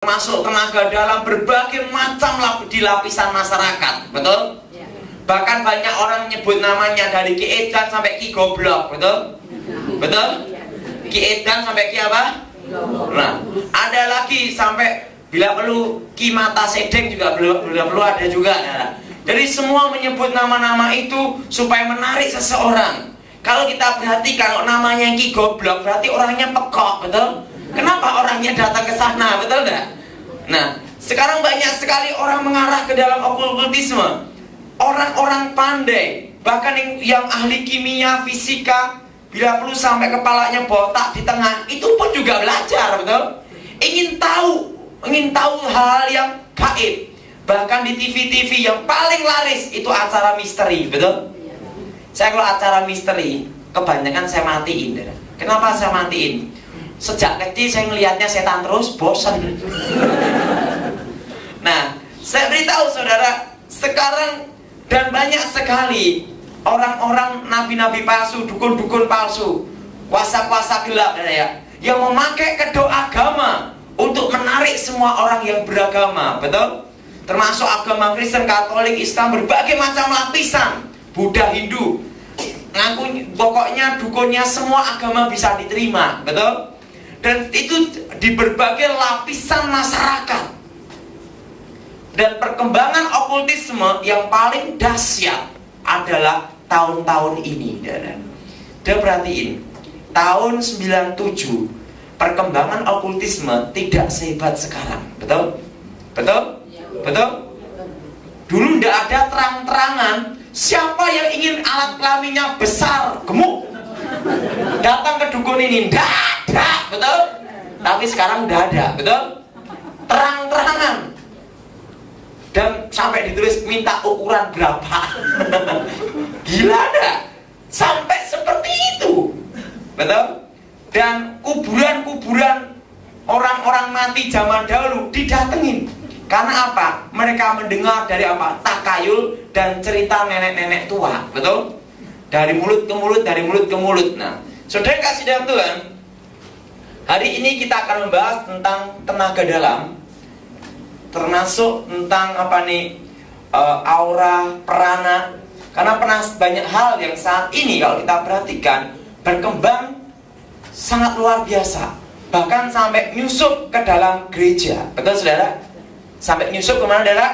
masuk tenaga dalam berbagai macam di lapisan masyarakat, betul? Ya. Bahkan banyak orang menyebut namanya dari Ki Edan sampai Ki Goblok, betul? Betul? Ya. Ki Edan sampai Ki apa? Nah, ada lagi sampai bila perlu Ki Mata Sedeng juga perlu ada juga. Nah. Jadi semua menyebut nama-nama itu supaya menarik seseorang. Kalau kita perhatikan kalau namanya Ki Goblok berarti orangnya pekok, betul? Kenapa orangnya datang ke sana, betul nggak? Nah, sekarang banyak sekali orang mengarah ke dalam okultisme. Orang-orang pandai, bahkan yang ahli kimia, fisika, bila perlu sampai kepalanya botak di tengah, itu pun juga belajar, betul? Ingin tahu hal yang gaib. Bahkan di TV-TV yang paling laris itu acara misteri, betul? Saya kalau acara misteri, kebanyakan saya matiin. Kenapa saya matiin? Sejak kecil saya ngelihatnya setan terus, bosan. Nah, saya beritahu saudara, sekarang dan banyak sekali orang-orang nabi-nabi palsu, dukun-dukun palsu, kuasa-kuasa gelap ya, yang memakai kedok agama untuk menarik semua orang yang beragama, betul? Termasuk agama Kristen, Katolik, Islam, berbagai macam lapisan, Buddha, Hindu. Ngaku pokoknya dukunnya semua agama bisa diterima, betul? Dan itu di berbagai lapisan masyarakat. Dan perkembangan okultisme yang paling dahsyat adalah tahun-tahun ini. Dan perhatiin, tahun 97 perkembangan okultisme tidak sehebat sekarang, betul? Betul? Betul? Dulu tidak ada terang-terangan. Siapa yang ingin alat kelaminnya besar, gemuk, datang ke dukun ini, dah, betul? Tapi sekarang udah ada, betul? Terang-terangan. Dan sampai ditulis minta ukuran berapa. Gila ada. Sampai seperti itu, betul? Dan kuburan-kuburan orang-orang mati zaman dahulu didatengin. Karena apa? Mereka mendengar dari apa? Takayul dan cerita nenek-nenek tua, betul? Dari mulut ke mulut, dari mulut ke mulut. Nah, saudara kasih dalam Tuhan, hari ini kita akan membahas tentang tenaga dalam, termasuk tentang apa nih, aura, perana. Karena pernah banyak hal yang saat ini kalau kita perhatikan berkembang sangat luar biasa, bahkan sampai nyusup ke dalam gereja, betul saudara? Sampai nyusup kemana saudara?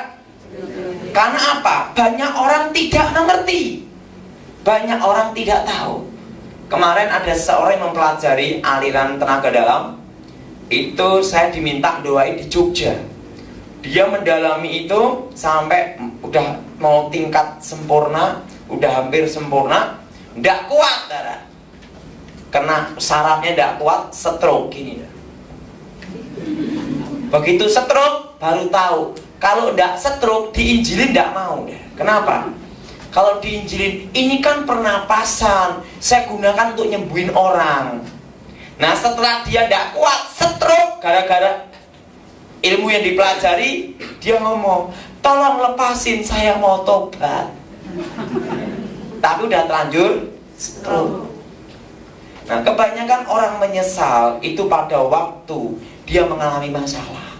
Karena apa? Banyak orang tidak mengerti, banyak orang tidak tahu. Kemarin ada seorang yang mempelajari aliran tenaga dalam. Itu saya diminta doain di Jogja. Dia mendalami itu sampai udah mau tingkat sempurna, udah hampir sempurna, nggak kuat, saudara. Karena sarafnya nggak kuat, stroke gini. Begitu stroke baru tahu. Kalau nggak stroke diinjilin nggak mau. Kenapa? Kalau diinjilin, ini kan pernapasan, saya gunakan untuk nyembuhin orang. Nah, setelah dia nggak kuat, stroke, gara-gara ilmu yang dipelajari, dia ngomong, tolong lepasin, saya mau tobat. Tapi udah terlanjur stroke. Nah, kebanyakan orang menyesal itu pada waktu dia mengalami masalah,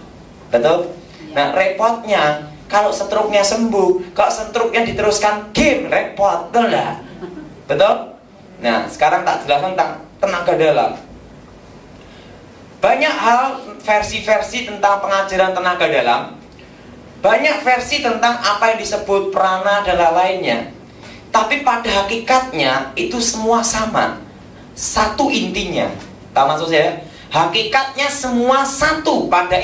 betul? Nah, repotnya kalau stroke-nya sembuh, kalau stroke-nya diteruskan game, repot, betul nggak? Betul? Nah, sekarang tak jelaskan tentang tenaga dalam. Banyak hal, versi-versi tentang pengajaran tenaga dalam. Banyak versi tentang apa yang disebut prana dan lainnya. Tapi pada hakikatnya itu semua sama. Satu intinya. Tak maksud saya? Hakikatnya semua satu pada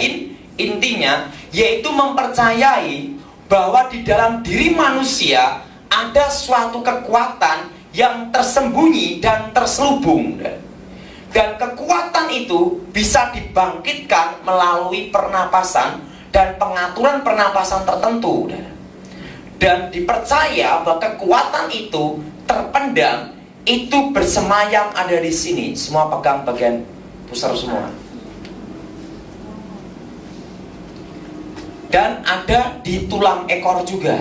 intinya, yaitu mempercayai bahwa di dalam diri manusia ada suatu kekuatan yang tersembunyi dan terselubung. Dan kekuatan itu bisa dibangkitkan melalui pernapasan dan pengaturan pernapasan tertentu. Dan dipercaya bahwa kekuatan itu terpendam, itu bersemayam ada di sini. Semua pegang bagian pusar semua. Dan ada di tulang ekor juga.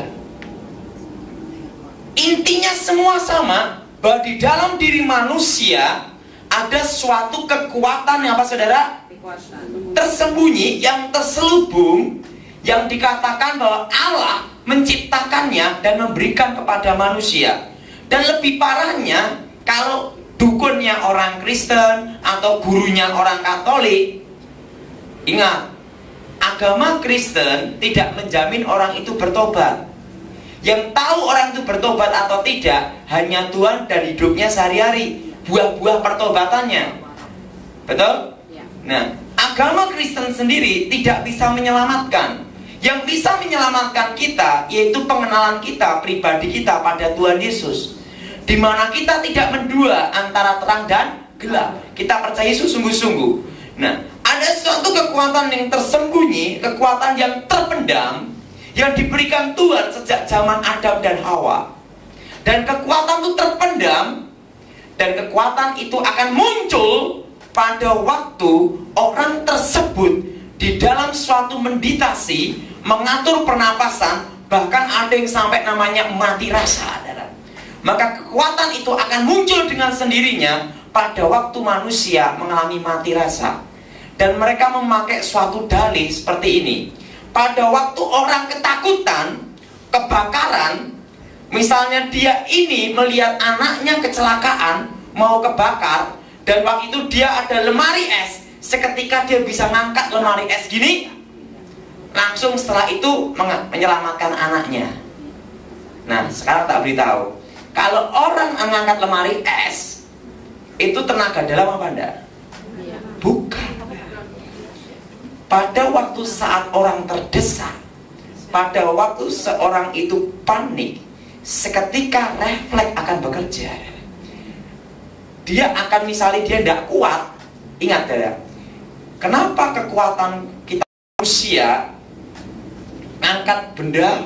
Intinya semua sama, bahwa di dalam diri manusia ada suatu kekuatan yang apa saudara? tersembunyi, yang terselubung, yang dikatakan bahwa Allah menciptakannya dan memberikan kepada manusia. Dan lebih parahnya, kalau dukunnya orang Kristen atau gurunya orang Katolik, ingat, agama Kristen tidak menjamin orang itu bertobat. Yang tahu orang itu bertobat atau tidak hanya Tuhan dan hidupnya sehari-hari, buah-buah pertobatannya. Betul? Nah, agama Kristen sendiri tidak bisa menyelamatkan. Yang bisa menyelamatkan kita yaitu pengenalan kita, pribadi kita pada Tuhan Yesus, di mana kita tidak mendua antara terang dan gelap. Kita percaya Yesus sungguh-sungguh. Nah, ada suatu kekuatan yang tersembunyi, kekuatan yang terpendam, yang diberikan Tuhan sejak zaman Adam dan Hawa. Dan kekuatan itu terpendam, dan kekuatan itu akan muncul pada waktu orang tersebut di dalam suatu meditasi, mengatur pernapasan, bahkan ada yang sampai namanya mati rasa. Maka kekuatan itu akan muncul dengan sendirinya pada waktu manusia mengalami mati rasa. Dan mereka memakai suatu dalih seperti ini. Pada waktu orang ketakutan, kebakaran, misalnya dia ini melihat anaknya kecelakaan, mau kebakar, dan waktu itu dia ada lemari es, seketika dia bisa ngangkat lemari es gini, langsung setelah itu menyelamatkan anaknya. Nah, sekarang tak beritahu, kalau orang mengangkat lemari es, itu tenaga dalam apa enggak? Bukan. Pada waktu saat orang terdesak, pada waktu seorang itu panik, seketika refleks akan bekerja. Dia akan, misalnya dia tidak kuat, ingat ya, kenapa kekuatan kita manusia ngangkat benda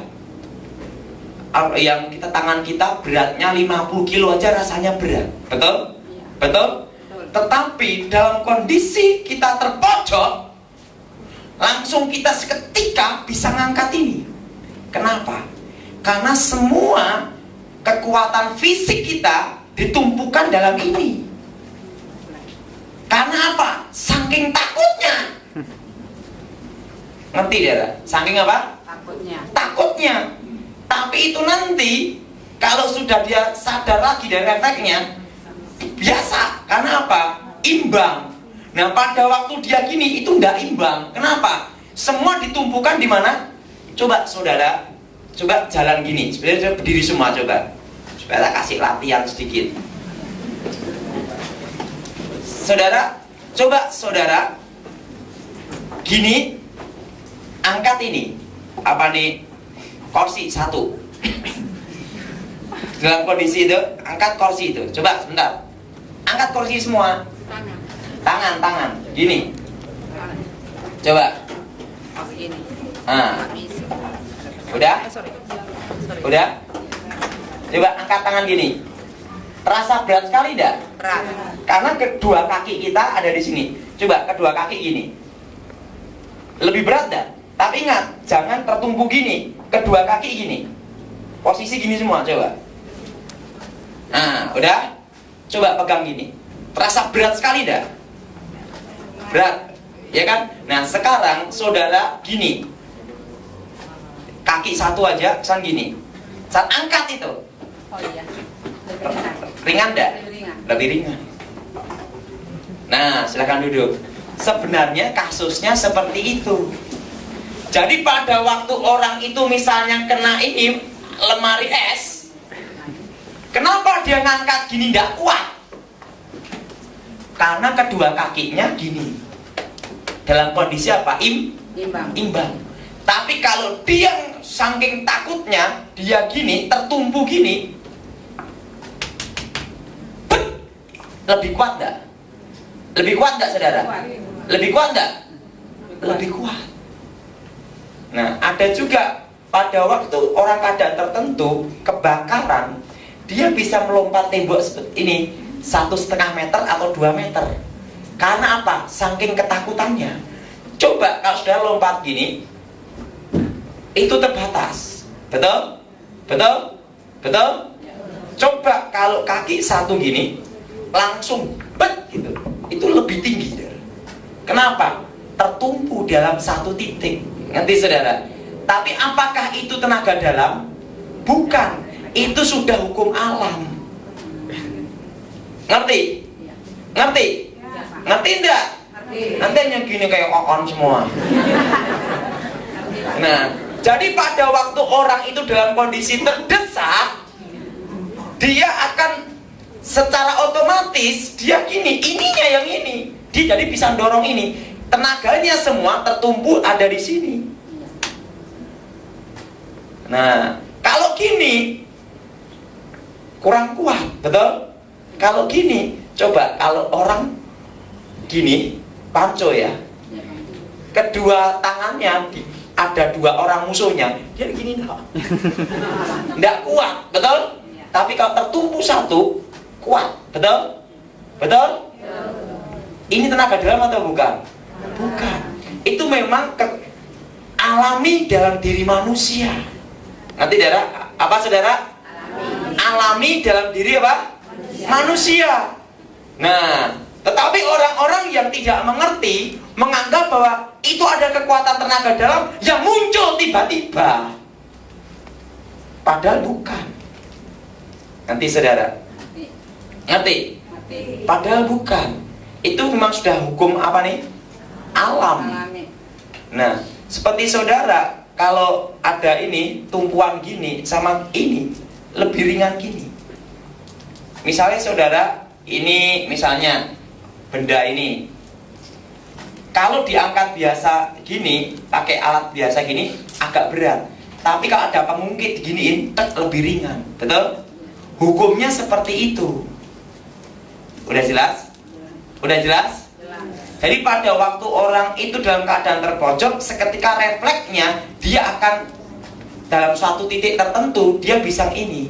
yang kita, tangan kita beratnya 50 kilo aja rasanya berat, betul? Betul? Tetapi dalam kondisi kita terpojok, langsung kita seketika bisa ngangkat ini. Kenapa? Karena semua kekuatan fisik kita ditumpukan dalam ini. Karena apa? Saking takutnya. Ngerti dia? Saking apa? Takutnya. Takutnya. Tapi itu nanti kalau sudah dia sadar lagi dari refleksnya, biasa. Karena apa? Imbang. Nah, pada waktu dia gini itu tidak imbang. Kenapa? Semua ditumpukan di mana? Coba saudara, coba jalan gini. Sebenarnya berdiri semua coba. Supaya kita kasih latihan sedikit. Saudara, coba saudara gini, angkat ini. Apa nih? Kursi satu. Dalam kondisi itu, angkat kursi itu. Coba sebentar. Angkat kursi semua. Tangan, gini. Coba. Nah. Udah? Udah? Coba angkat tangan gini. Terasa berat sekali tidak? Berat. Karena kedua kaki kita ada di sini. Coba kedua kaki gini. Lebih berat tidak? Tapi ingat, jangan tertumpu gini. Kedua kaki gini. Posisi gini semua, coba. Nah, udah? Coba pegang gini. Terasa berat sekali tidak? Berat, ya kan? Nah, sekarang saudara gini. Kaki satu aja, kesan gini. Saat angkat itu. Oh iya. Lebih ringan. Ringan enggak? Lebih ringan. Lebih ringan. Nah, silakan duduk. Sebenarnya kasusnya seperti itu. Jadi pada waktu orang itu misalnya kena ini lemari es, kenapa dia ngangkat gini enggak kuat? Karena kedua kakinya gini. Dalam kondisi apa? Imbang. Tapi kalau dia saking takutnya, dia gini, tertumpu gini, lebih kuat enggak? Lebih kuat enggak, saudara? Lebih kuat enggak? Lebih kuat. Nah, ada juga pada waktu orang keadaan tertentu, kebakaran, dia bisa melompat tembok seperti ini, 1,5 meter atau 2 meter. Karena apa? Saking ketakutannya. Coba kalau sudah lompat gini, itu terbatas. Betul? Betul? Betul? Coba kalau kaki satu gini, langsung bet gitu. Itu lebih tinggi. Kenapa? Tertumpu dalam satu titik. Ngerti saudara? Tapi apakah itu tenaga dalam? Bukan. Itu sudah hukum alam. Ngerti? Ngerti? Ngerti enggak? Nanti yang gini kayak kokon semua. Nah, jadi pada waktu orang itu dalam kondisi terdesak, dia akan secara otomatis dia gini, ininya yang ini. Dia jadi bisa dorong ini. Tenaganya semua tertumpu ada di sini. Nah, kalau gini kurang kuat, betul? Kalau gini, coba kalau orang gini, panco ya, kedua tangannya ada dua orang musuhnya, dia gini enggak kuat, betul? Tapi kalau tertumpu satu, kuat, betul? Betul? Ini tenaga dalam atau bukan? Bukan. Itu memang alami dalam diri manusia. Nanti saudara, apa saudara? Alami dalam diri apa? Manusia. Nah, tetapi orang-orang yang tidak mengerti menganggap bahwa itu ada kekuatan tenaga dalam yang muncul tiba-tiba. Padahal bukan. Nanti saudara, ngerti? Padahal bukan. Itu memang sudah hukum apa nih? Alam. Nah, seperti saudara, kalau ada ini tumpuan gini sama ini lebih ringan gini. Misalnya saudara, ini misalnya benda ini, kalau diangkat biasa gini, pakai alat biasa gini, agak berat. Tapi kalau ada pengungkit diginiin, lebih ringan. Betul? Hukumnya seperti itu. Udah jelas? Udah jelas? Jadi pada waktu orang itu dalam keadaan terpojok, seketika refleksnya dia akan dalam suatu titik tertentu dia bisa ini.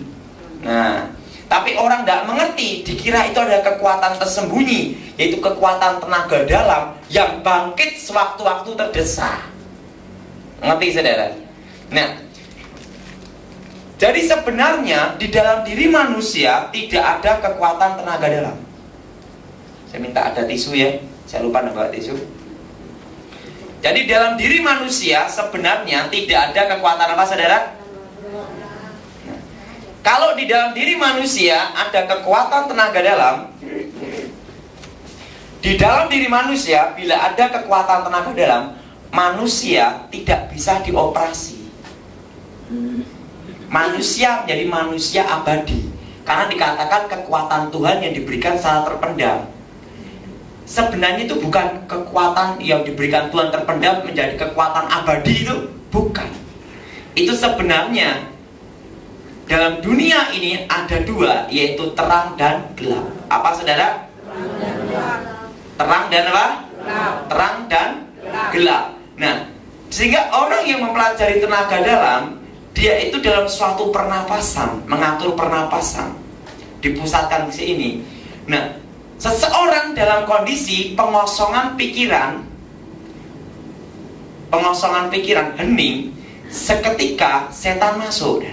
Nah, tapi orang tidak mengerti, dikira itu ada kekuatan tersembunyi, yaitu kekuatan tenaga dalam yang bangkit sewaktu-waktu terdesak. Ngerti saudara? Nah, jadi sebenarnya di dalam diri manusia tidak ada kekuatan tenaga dalam. Saya minta ada tisu ya, saya lupa nambah tisu. Jadi dalam diri manusia sebenarnya tidak ada kekuatan apa saudara? Kalau di dalam diri manusia ada kekuatan tenaga dalam, di dalam diri manusia bila ada kekuatan tenaga dalam, manusia tidak bisa dioperasi. Manusia menjadi manusia abadi karena dikatakan kekuatan Tuhan yang diberikan secara terpendam. Sebenarnya itu bukan kekuatan yang diberikan Tuhan terpendam menjadi kekuatan abadi, itu bukan. Itu sebenarnya dalam dunia ini ada dua, yaitu terang dan gelap. Apa saudara? Terang dan apa? Terang dan gelap. Nah, sehingga orang yang mempelajari tenaga dalam, dia itu dalam suatu pernapasan, mengatur pernapasan, dipusatkan ke sini. Nah, seseorang dalam kondisi pengosongan pikiran, hening, seketika setan masuk.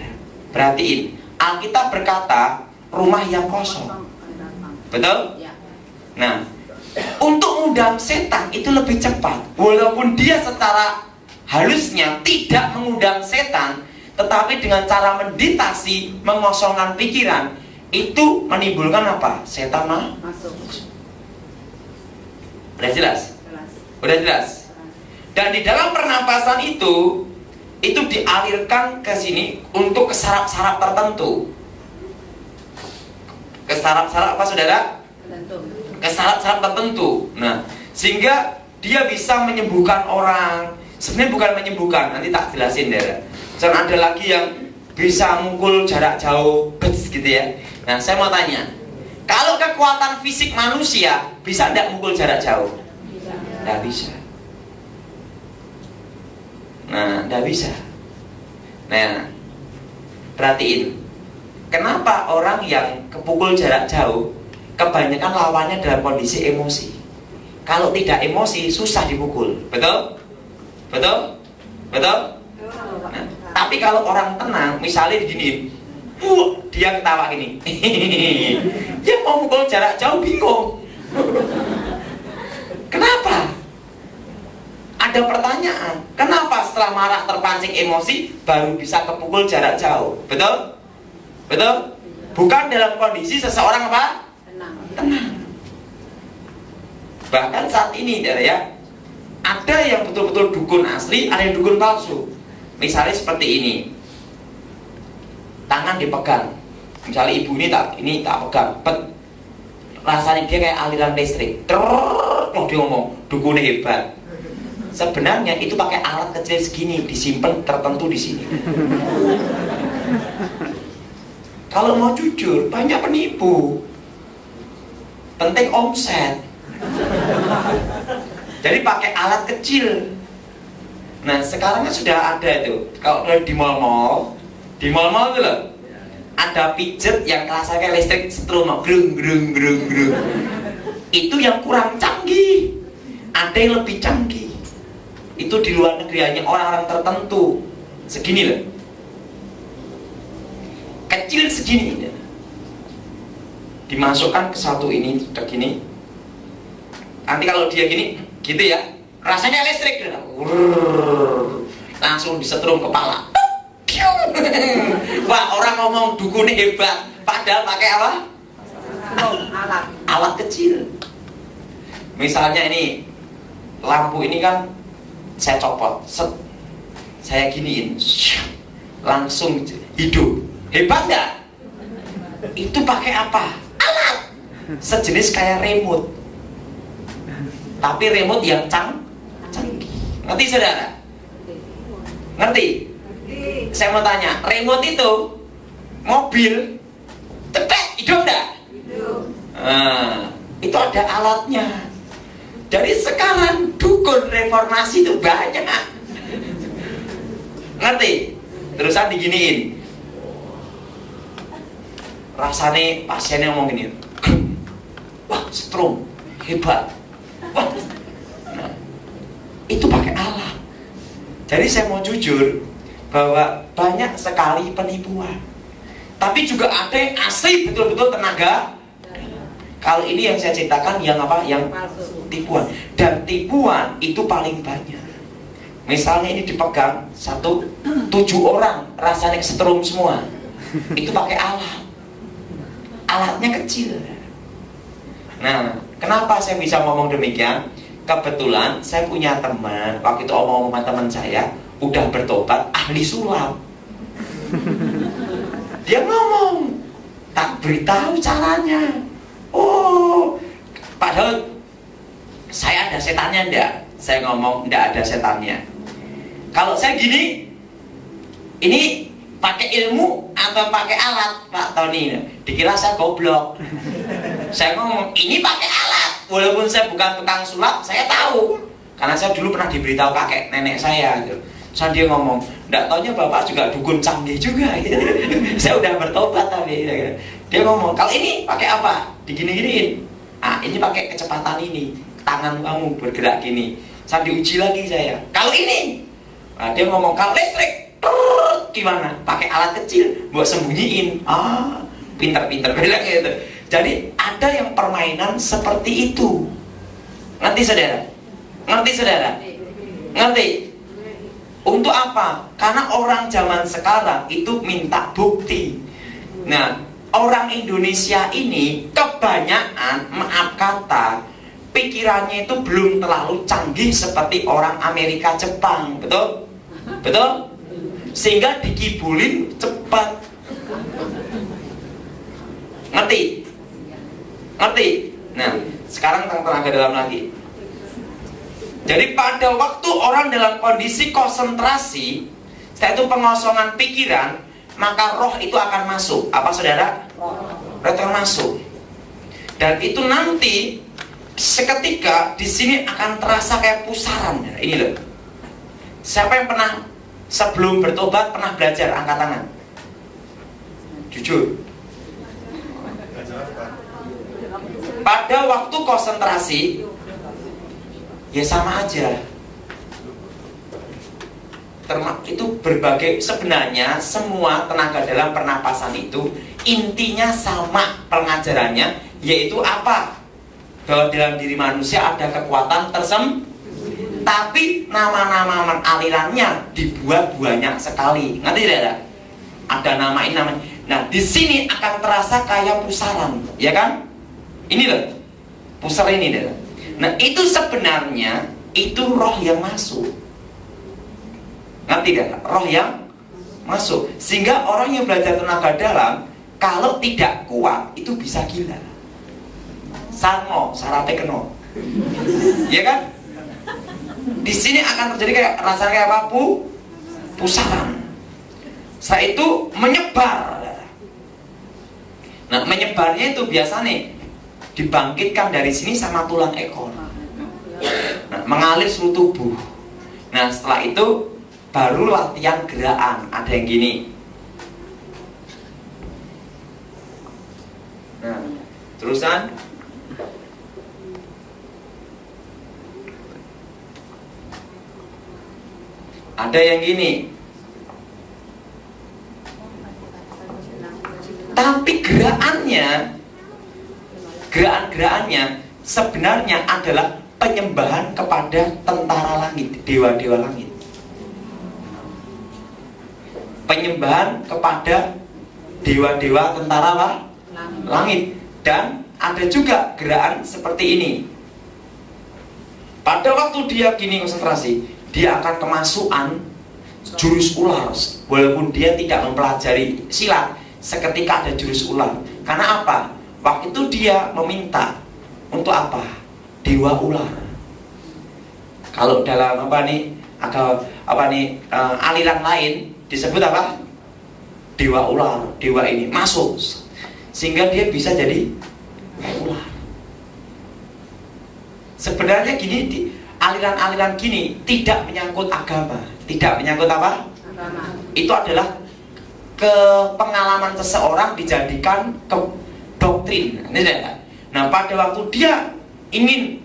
Perhatiin, Alkitab berkata rumah yang kosong. Betul? Nah, untuk mengundang setan itu lebih cepat. Walaupun dia secara halusnya tidak mengundang setan, tetapi dengan cara meditasi, mengosongkan pikiran, itu menimbulkan apa? Setan masuk. Udah jelas? Udah jelas? Dan di dalam pernapasan itu dialirkan ke sini untuk ke saraf-saraf tertentu. Ke saraf-saraf apa saudara? Ke saraf-saraf tertentu. Nah, sehingga dia bisa menyembuhkan orang. Sebenarnya bukan menyembuhkan, nanti tak jelasin ya. Jangan ada lagi yang bisa mukul jarak jauh, gitu ya. Nah, saya mau tanya, kalau kekuatan fisik manusia bisa tidak mukul jarak jauh? Tidak bisa. Nah, tidak bisa. Nah, perhatiin, kenapa orang yang kepukul jarak jauh kebanyakan lawannya dalam kondisi emosi. Kalau tidak emosi susah dipukul, betul? Betul? Betul? Nah, tapi kalau orang tenang, misalnya diginiin, dia ketawa gini, dia mau mukul jarak jauh bingung. Kenapa? ada pertanyaan, kenapa setelah marah terpancing emosi baru bisa kepukul jarak jauh? Betul? Betul? Bukan dalam kondisi seseorang apa? Tenang. Bahkan saat ini ya, ada yang betul-betul dukun asli, ada yang dukun palsu. Misalnya seperti ini, tangan dipegang. Misalnya ibu ini tak pegang, rasanya dia kayak aliran listrik. Mau dia ngomong, dukunnya hebat. Sebenarnya itu pakai alat kecil segini, disimpan tertentu di sini. Kalau mau jujur, banyak penipu. Penting omset. Jadi pakai alat kecil. Nah sekarang kan sudah ada itu. Kalau di mall-mall itu loh, ada pijet yang rasanya listrik setrum, grung grung grung grung. Itu yang kurang canggih. Ada yang lebih canggih. Itu di luar negeri hanya orang-orang tertentu. Segini loh, kecil segini. Dimasukkan ke satu ini, begini. Nanti kalau dia gini, gitu ya, rasanya listrik. Langsung disetrum kepala. Wah, orang ngomong dukun hebat, padahal pakai apa? Alat kecil. Misalnya ini lampu ini kan saya copot, saya giniin, langsung hidup. Hebat nggak? Itu pakai apa? Alat sejenis kayak remote, tapi remote yang canggih. Ngerti saudara? Ngerti? Saya mau tanya, remote itu mobil cetek hidup enggak? Itu ada alatnya. Jadi sekarang dukun reformasi itu banyak. Ngerti? Terusan diginiin. Rasanya pasiennya ngomong gini, wah setrum, hebat. Wah. Nah, itu pakai alat. Jadi saya mau jujur bahwa banyak sekali penipuan. Tapi juga ada yang asli betul-betul tenaga. Kalau ini yang saya ceritakan yang apa? Yang tipuan. Dan tipuan itu paling banyak. Misalnya ini dipegang 7 orang, rasanya setrum semua. Itu pakai alat. Alatnya kecil. Nah, kenapa saya bisa ngomong demikian? Kebetulan saya punya teman, waktu itu omong sama teman saya, udah bertobat, ahli sulap. Dia ngomong, tak beritahu caranya. Oh, padahal saya ada setannya enggak? Saya ngomong enggak ada setannya. Kalau saya gini, ini pakai ilmu atau pakai alat, Pak Tony? Dikira saya goblok. Saya ngomong, ini pakai alat. Walaupun saya bukan tukang sulap, saya tahu. Karena saya dulu pernah diberitahu kakek nenek saya gitu. Saya dia ngomong, enggak taunya bapak juga dukun canggih juga gitu. Saya udah bertobat tadi gitu. Dia ngomong, kalau ini pakai apa? Digini-giniin. Ah, ini pakai kecepatan ini. Tangan kamu bergerak gini. Saya diuji lagi saya. Kalau ini, nah, dia ngomong, kalau listrik gimana? Pakai alat kecil buat sembunyiin. Ah, pinter-pinter bilang gitu. Jadi ada yang permainan seperti itu. Ngerti saudara? Ngerti saudara? Ngerti? Untuk apa? Karena orang zaman sekarang itu minta bukti. Nah, orang Indonesia ini kebanyakan, maaf kata, pikirannya itu belum terlalu canggih seperti orang Amerika, Jepang. Betul? Betul? Sehingga dikibulin cepat. Ngerti? Ngerti? Nah, sekarang tentang tenaga dalam lagi. Jadi pada waktu orang dalam kondisi konsentrasi, yaitu pengosongan pikiran, maka roh itu akan masuk. Apa saudara? Roh itu masuk. Dan itu nanti seketika di sini akan terasa kayak pusaran. Ini loh. Siapa yang pernah sebelum bertobat pernah belajar? Angkat tangan. Jujur. Pada waktu konsentrasi, ya sama aja. Itu berbagai, sebenarnya semua tenaga dalam pernapasan itu intinya sama pengajarannya, yaitu apa? Bahwa dalam diri manusia ada kekuatan Tapi nama-nama alirannya dibuat banyak sekali. Ngerti tidak? Ada nama ini namanya. Nah, di sini akan terasa kayak pusaran, ya kan? Ini loh, pusar ini deh. Nah, itu sebenarnya itu roh yang masuk. Ngerti tidak? Roh yang masuk. Sehingga orang yang belajar tenaga dalam, kalau tidak kuat itu bisa gila. Sango, sarate keno. Ya kan? Di sini akan terjadi kayak rasanya kayak apa? Pusaran. Setelah itu menyebar. Nah, menyebarnya itu biasanya dibangkitkan dari sini sama tulang ekor. Nah, mengalir seluruh tubuh. Nah, setelah itu baru latihan gerakan. Ada yang gini. Nah, terusan. Ada yang gini. Tapi gerakannya sebenarnya adalah penyembahan kepada tentara langit, dewa-dewa langit. Penyembahan kepada dewa-dewa tentara apa? Langit. Dan ada juga gerakan seperti ini. Pada waktu dia gini konsentrasi, dia akan kemasukan jurus ular. Walaupun dia tidak mempelajari silat, seketika ada jurus ular. Karena apa? Waktu itu dia meminta untuk apa? Dewa ular. Kalau dalam aliran lain disebut apa? Dewa ular. Dewa ini masuk sehingga dia bisa jadi ular. Sebenarnya gini, aliran-aliran gini tidak menyangkut agama. Tidak menyangkut apa? Agama. Itu adalah pengalaman seseorang dijadikan ke doktrin. Nah, pada waktu dia ingin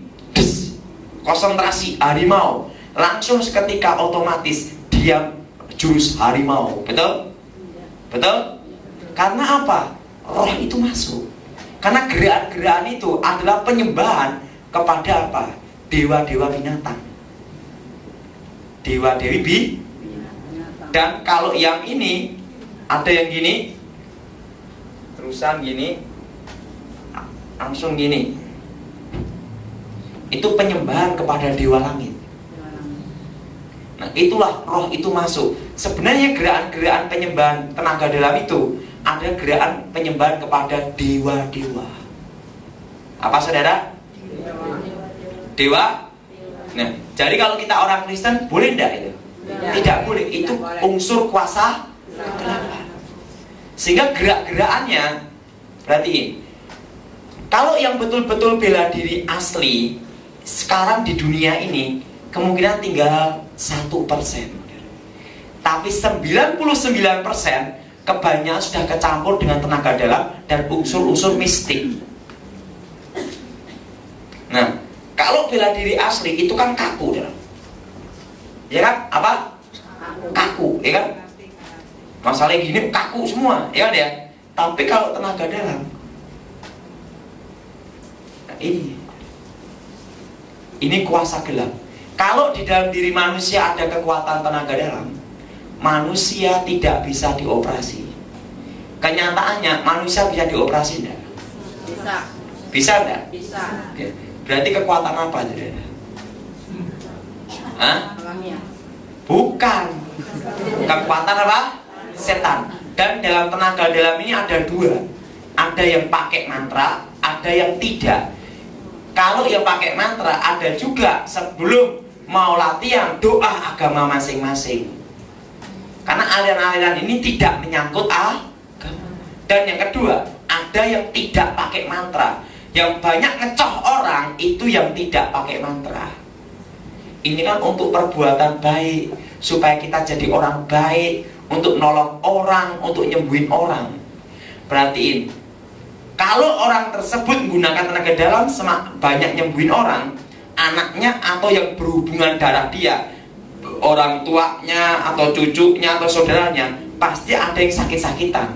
konsentrasi harimau, langsung seketika otomatis dia jurus harimau. Betul? Betul? Karena apa? Roh itu masuk. Karena gerakan-gerakan itu adalah penyembahan kepada apa? Dewa-dewa binatang. Dewa-dewi binatang. Dan kalau yang ini ada yang gini, terusan gini, langsung gini. Itu penyembahan kepada dewa langit. Nah, itulah roh itu masuk. Sebenarnya gerakan-gerakan penyembahan tenaga dalam itu ada gerakan penyembahan kepada dewa-dewa. Apa saudara? Dewa. Nah, jadi kalau kita orang Kristen boleh tidak itu? Tidak boleh. Itu unsur kuasa. Sehingga gerak-gerakannya, perhatiin, kalau yang betul-betul bela diri asli sekarang di dunia ini kemungkinan tinggal 1%. Tapi 99% kebanyakan sudah kecampur dengan tenaga dalam dan unsur-unsur mistik. Nah, kalau bela diri asli itu kan kaku, ya kan? Apa? Kaku, ya kan? Masalahnya gini kaku semua, ya kan ya? Tapi kalau tenaga dalam, nah ini kuasa gelap. Kalau di dalam diri manusia ada kekuatan tenaga dalam, manusia tidak bisa dioperasi. Kenyataannya manusia bisa dioperasi enggak? Bisa. Bisa enggak? Bisa. Ya. Berarti kekuatan apa saudara? Hah? Bukan. Kekuatan apa? Setan. Dan dalam tenaga dalam ini ada dua. Ada yang pakai mantra, ada yang tidak. Kalau yang pakai mantra ada juga sebelum mau latihan doa agama masing-masing. Karena aliran-aliran ini tidak menyangkut agama. Dan yang kedua, ada yang tidak pakai mantra. Yang banyak ngecoh orang itu yang tidak pakai mantra. Ini kan untuk perbuatan baik, supaya kita jadi orang baik, untuk nolong orang, untuk nyembuhin orang. Perhatiin, kalau orang tersebut menggunakan tenaga dalam banyak nyembuhin orang, anaknya atau yang berhubungan darah dia, orang tuanya atau cucunya atau saudaranya, pasti ada yang sakit-sakitan.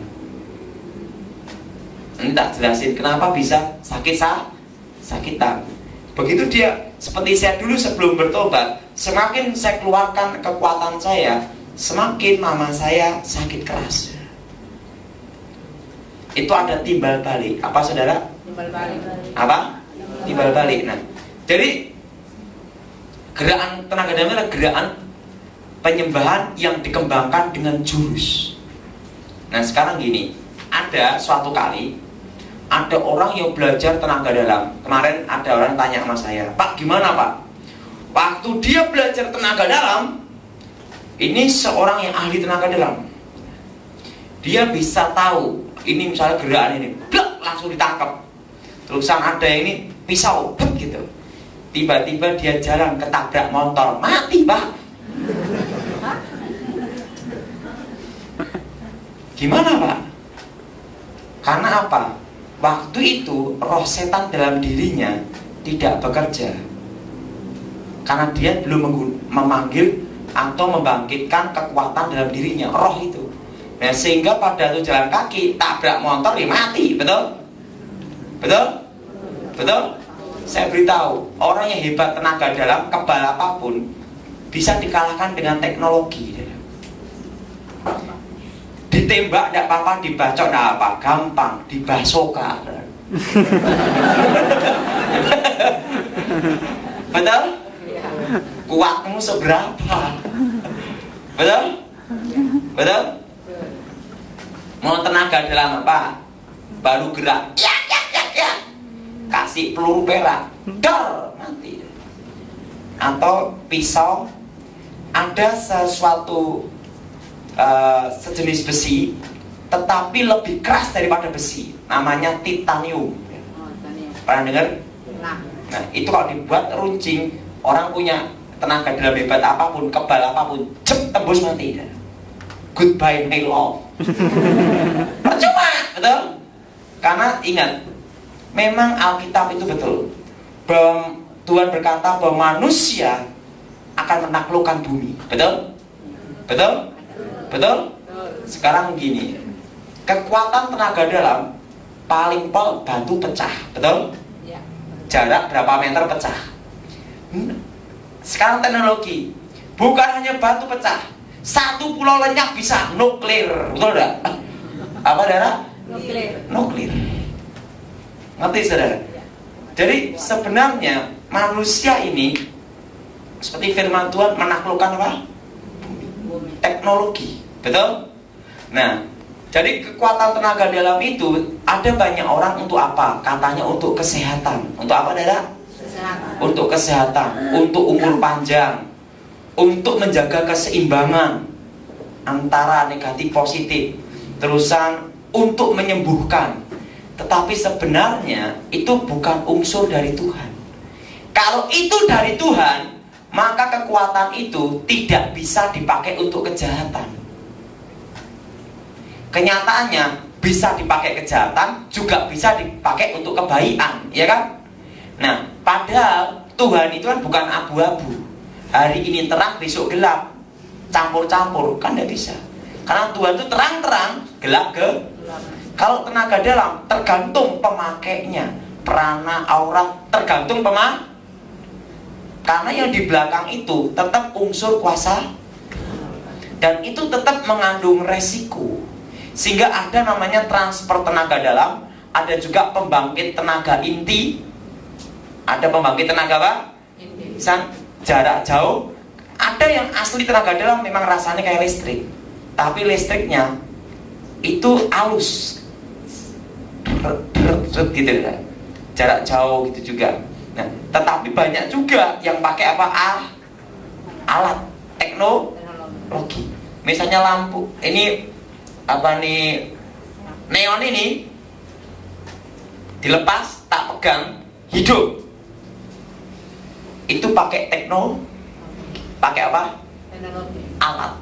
Entah jelasin kenapa bisa sakitan. Begitu dia, seperti saya dulu sebelum bertobat, semakin saya keluarkan kekuatan saya, semakin mama saya sakit keras. Itu ada timbal balik. Apa saudara? Timbal balik. Apa? Timbal balik. Nah, jadi gerakan tenaga dalam adalah gerakan penyembahan yang dikembangkan dengan jurus. Nah sekarang gini, ada suatu kali ada orang yang belajar tenaga dalam. Kemarin ada orang tanya sama saya, Pak gimana Pak? Waktu dia belajar tenaga dalam, ini seorang yang ahli tenaga dalam, dia bisa tahu ini misalnya gerakan ini, blak, langsung ditangkap. Terusan ada ini pisau, blak, gitu. Tiba-tiba dia jalan ketabrak motor, mati Pak. Gimana Pak? Karena apa? Waktu itu roh setan dalam dirinya tidak bekerja, karena dia belum memanggil atau membangkitkan kekuatan dalam dirinya, roh itu. Nah sehingga pada itu jalan kaki, tabrak motor, dia mati. Betul? Betul? Betul? Saya beritahu, orang yang hebat tenaga dalam, kebal apapun, bisa dikalahkan dengan teknologi. Ditembak tidak apa-apa, dibacok tidak apa, gampang, dibasoka. Betul? Kuatmu seberapa? Betul? Betul? Mau tenaga dalam apa? Baru gerak, ya, kasih peluru perak, dor, mati. Atau pisau, ada sesuatu sejenis besi tetapi lebih keras daripada besi, namanya titanium. Pernah dengar? Nah itu kalau dibuat runcing, orang punya tenaga dalam hebat apapun, kebal apapun, cep, tembus mati. Goodbye my love. Percuma, betul? Karena ingat, memang Alkitab itu betul bahwa Tuhan berkata bahwa manusia akan menaklukkan bumi. Betul? Betul? Betul? Sekarang gini, kekuatan tenaga dalam paling pol batu pecah. Betul? Jarak berapa meter pecah. Sekarang teknologi, bukan hanya batu pecah, satu pulau lenyap bisa nuklir. Betul tidak? Apa saudara? Nuklir. Ngerti saudara? Jadi sebenarnya manusia ini seperti firman Tuhan menaklukkan apa? Teknologi. Betul? Nah, jadi kekuatan tenaga dalam itu ada banyak orang untuk apa? Katanya untuk kesehatan. Untuk apa, Dara? Kesehatan. Untuk kesehatan, untuk umur panjang, untuk menjaga keseimbangan antara negatif positif, terusan untuk menyembuhkan. Tetapi sebenarnya itu bukan unsur dari Tuhan. Kalau itu dari Tuhan, maka kekuatan itu tidak bisa dipakai untuk kejahatan. Kenyataannya bisa dipakai kejahatan, juga bisa dipakai untuk kebaikan, ya kan? Nah, padahal Tuhan itu kan bukan abu-abu. Hari ini terang, besok gelap, campur-campur, kan tidak bisa. Karena Tuhan itu terang-terang, gelap gelap. Kalau tenaga dalam tergantung pemakainya, prana, aura, tergantung pemak. Karena yang di belakang itu tetap unsur kuasa, dan itu tetap mengandung resiko. Sehingga ada namanya transfer tenaga dalam, ada juga pembangkit tenaga inti, ada pembangkit tenaga apa? Jarak jauh. Ada yang asli tenaga dalam memang rasanya kayak listrik, tapi listriknya itu halus, gitu ya. Jarak jauh gitu juga. Nah, tetapi banyak juga yang pakai apa? Alat teknologi. Misalnya lampu. Ini apa nih, neon ini dilepas, tak pegang, hidup. Itu pakai teknologi. Pakai apa? Alat.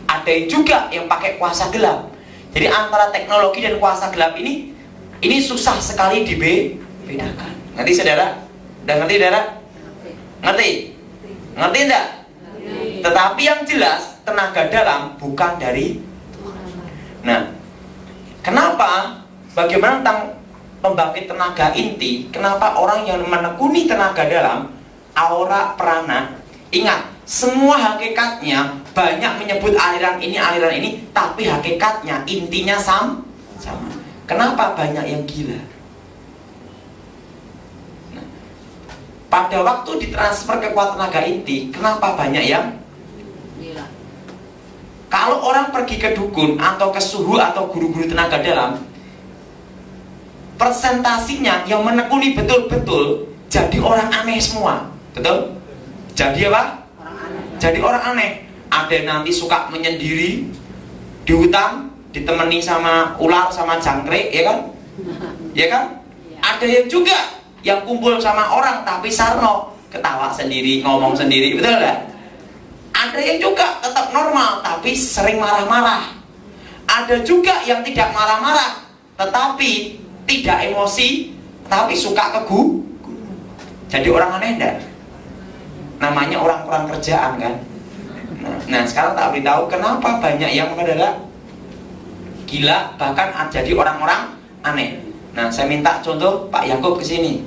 Ada juga yang pakai kuasa gelap. Jadi antara teknologi dan kuasa gelap ini susah sekali dibedakan. Ngerti saudara? Udah ngerti saudara? Ngerti? Ngerti enggak? Tetapi yang jelas tenaga dalam bukan dari Tuhan. Nah, kenapa? Bagaimana tentang pembangkit tenaga inti? Kenapa orang yang menekuni tenaga dalam aura, prana. Ingat, semua hakikatnya banyak menyebut aliran ini, tapi hakikatnya intinya sama. Kenapa banyak yang gila? Nah, pada waktu ditransfer kekuatan tenaga inti, kenapa banyak yang Gila. Kalau orang pergi ke dukun atau ke suhu atau guru-guru tenaga dalam, persentasinya yang menekuni betul-betul jadi orang aneh semua. Betul? Jadi apa? Orang aneh. Jadi orang aneh. Ada yang nanti suka menyendiri di hutan, ditemani sama ular sama jangkrik, ya kan? Ya kan? Ada yang juga yang kumpul sama orang tapi sarno, ketawa sendiri, ngomong sendiri, betul nggak? Ada yang juga tetap normal tapi sering marah-marah. Ada juga yang tidak marah-marah tetapi tidak emosi tapi suka kegu. Jadi orang aneh enggak? Namanya orang kurang kerjaan kan? Nah sekarang tak beritahu kenapa banyak yang adalah gila, bahkan jadi orang-orang aneh. Nah saya minta contoh Pak Yakub kesini.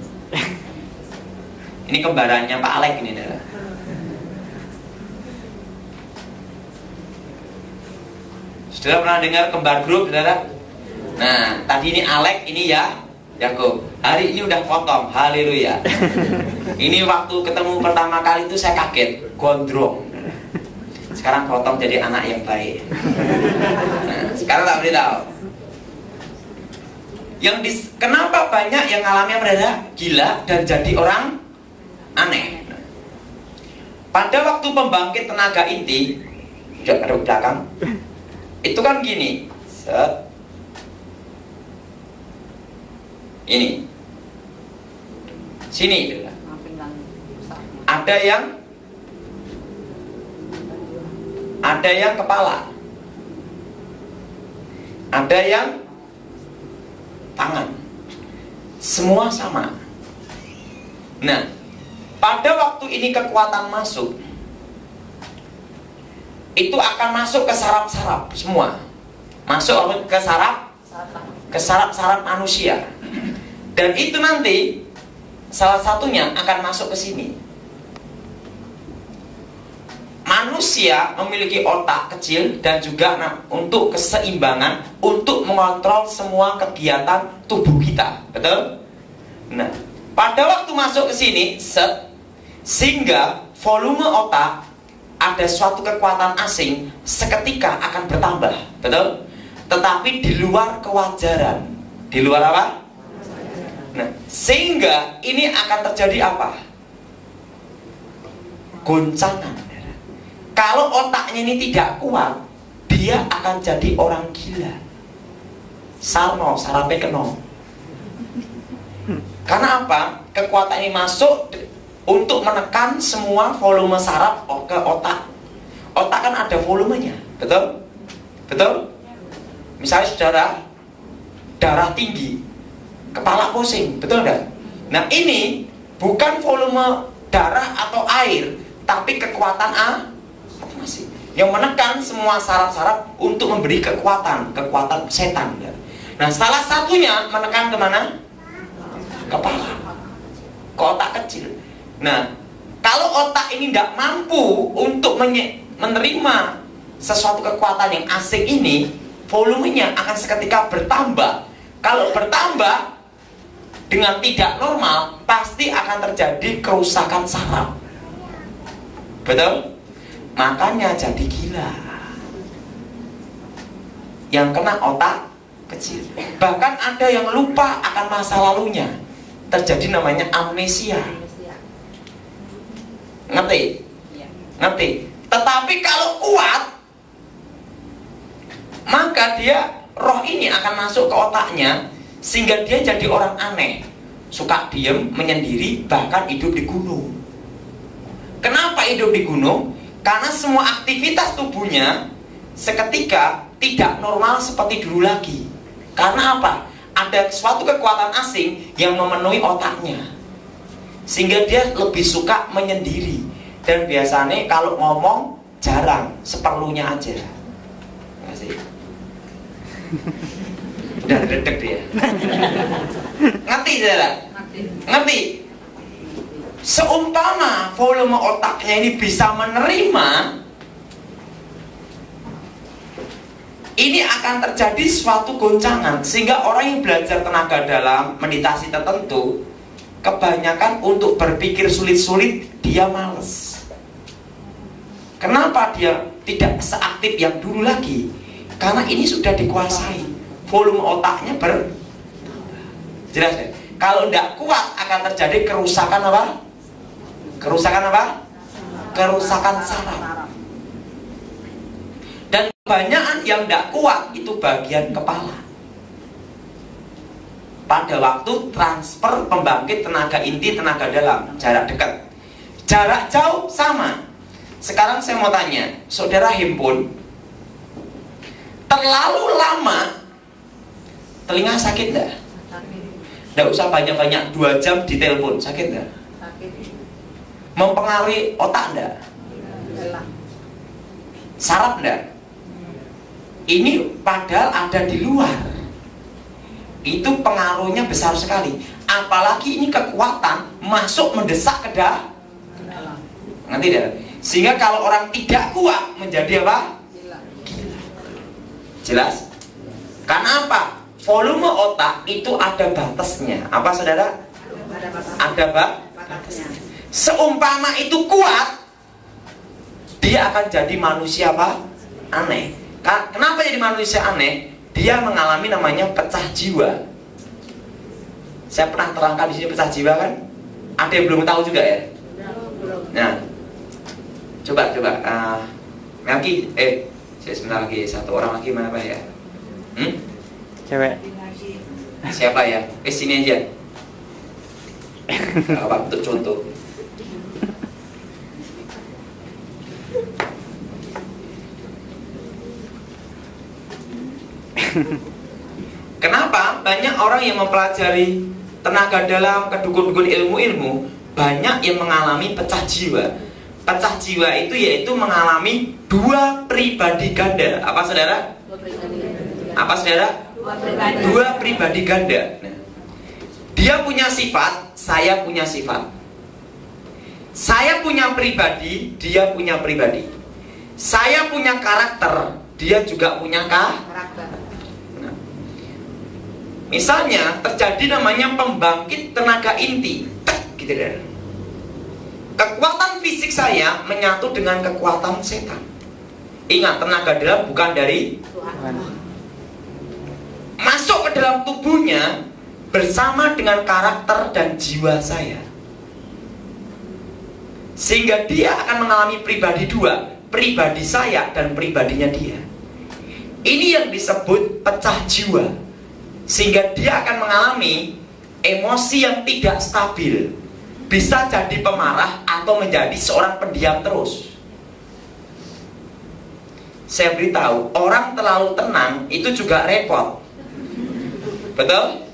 Ini kembarannya Pak Alek ini adalah. Sudah pernah dengar kembar grup, saudara? Nah, tadi ini Alek, ini ya Yakub. Hari ini udah potong, haleluya. Ini waktu ketemu pertama kali itu saya kaget, gondrong. Sekarang potong jadi anak yang baik. Nah, sekarang tak beritahu. Kenapa banyak yang alami adalah gila dan jadi orang aneh? Pada waktu pembangkit tenaga inti, ada belakang. Itu kan gini, ini, sini, ada yang kepala, ada yang tangan, semua sama. Nah, pada waktu ini kekuatan masuk, itu akan masuk ke saraf-saraf semua, masuk ke saraf manusia, dan itu nanti salah satunya akan masuk ke sini. Manusia memiliki otak kecil dan juga untuk keseimbangan, untuk mengontrol semua kegiatan tubuh kita, betul? Nah, pada waktu masuk ke sini, sehingga volume otak, ada suatu kekuatan asing seketika akan bertambah, betul? Tetapi di luar kewajaran. Di luar apa? Nah, sehingga ini akan terjadi apa? Goncangan. Kalau otaknya ini tidak kuat, dia akan jadi orang gila. Sarno, sarapnya keno. Karena apa? Kekuatan ini masuk untuk menekan semua volume saraf ke otak. Otak kan ada volumenya, betul? Betul? Misalnya saudara, darah tinggi, kepala pusing, betul enggak? Nah ini bukan volume darah atau air, tapi kekuatan masih yang menekan semua saraf-saraf untuk memberi kekuatan setan. Nah salah satunya menekan kemana? Kepala, ke otak kecil. Nah, kalau otak ini tidak mampu untuk menerima sesuatu kekuatan yang asing ini, volumenya akan seketika bertambah. Kalau bertambah dengan tidak normal, pasti akan terjadi kerusakan saraf. Betul? Makanya jadi gila. Yang kena otak kecil. Bahkan ada yang lupa akan masa lalunya. Terjadi namanya amnesia. Ngerti? Ngerti? Tetapi kalau kuat, maka dia, roh ini akan masuk ke otaknya, sehingga dia jadi orang aneh, suka diem, menyendiri, bahkan hidup di gunung. Kenapa hidup di gunung? Karena semua aktivitas tubuhnya seketika tidak normal seperti dulu lagi. Karena apa? Ada suatu kekuatan asing yang memenuhi otaknya, sehingga dia lebih suka menyendiri. Dan biasanya kalau ngomong jarang, seperlunya aja. Makasih. Udah dedek dia. Ngerti saudara? Ngerti. Seumpama volume otaknya ini bisa menerima, ini akan terjadi suatu goncangan. Sehingga orang yang belajar tenaga dalam, meditasi tertentu, kebanyakan untuk berpikir sulit-sulit, dia males. Kenapa dia tidak seaktif yang dulu lagi? Karena ini sudah dikuasai. Volume otaknya jelas ya? Kalau tidak kuat akan terjadi kerusakan apa? Kerusakan apa? Kerusakan saraf. Dan kebanyakan yang tidak kuat itu bagian kepala. Pada waktu transfer pembangkit tenaga inti, tenaga dalam, jarak dekat. Jarak jauh sama. Sekarang saya mau tanya, saudara himpun, terlalu lama telinga sakit enggak? Tidak usah banyak-banyak 2 jam di telepon, sakit enggak? Mempengaruhi otak enggak? Saraf enggak? Ini padahal ada di luar. Itu pengaruhnya besar sekali. Apalagi ini kekuatan masuk mendesak ke dalam. Nanti deh. Sehingga kalau orang tidak kuat menjadi apa? Gila. Jelas? Karena apa? Volume otak itu ada batasnya. Apa saudara? Ada batasnya. Seumpama itu kuat, dia akan jadi manusia apa? Aneh. Kenapa jadi manusia aneh? Dia mengalami namanya pecah jiwa. Saya pernah terangkan di sini pecah jiwa kan? Ada yang belum tahu juga ya? Nah, coba. Melki, sebentar lagi satu orang lagi mana Pak ya? Cewek. Siapa ya? Sini aja. Apa untuk contoh? Kenapa banyak orang yang mempelajari tenaga dalam, kedukun-dukun ilmu-ilmu, banyak yang mengalami pecah jiwa. Pecah jiwa itu yaitu mengalami 2 pribadi ganda. Apa saudara? Apa saudara? 2 pribadi ganda. Nah, dia punya sifat, saya punya sifat. Saya punya pribadi, dia punya pribadi. Saya punya karakter, dia juga punya karakter. Misalnya terjadi namanya pembangkit tenaga inti, gitu deh. Kekuatan fisik saya menyatu dengan kekuatan setan. Ingat, tenaga dalam bukan dari Tuhan. Masuk ke dalam tubuhnya bersama dengan karakter dan jiwa saya. Sehingga dia akan mengalami pribadi 2, pribadi saya dan pribadinya dia. Ini yang disebut pecah jiwa. Sehingga dia akan mengalami emosi yang tidak stabil. Bisa jadi pemarah atau menjadi seorang pendiam terus. Saya beritahu, orang terlalu tenang itu juga repot. Betul?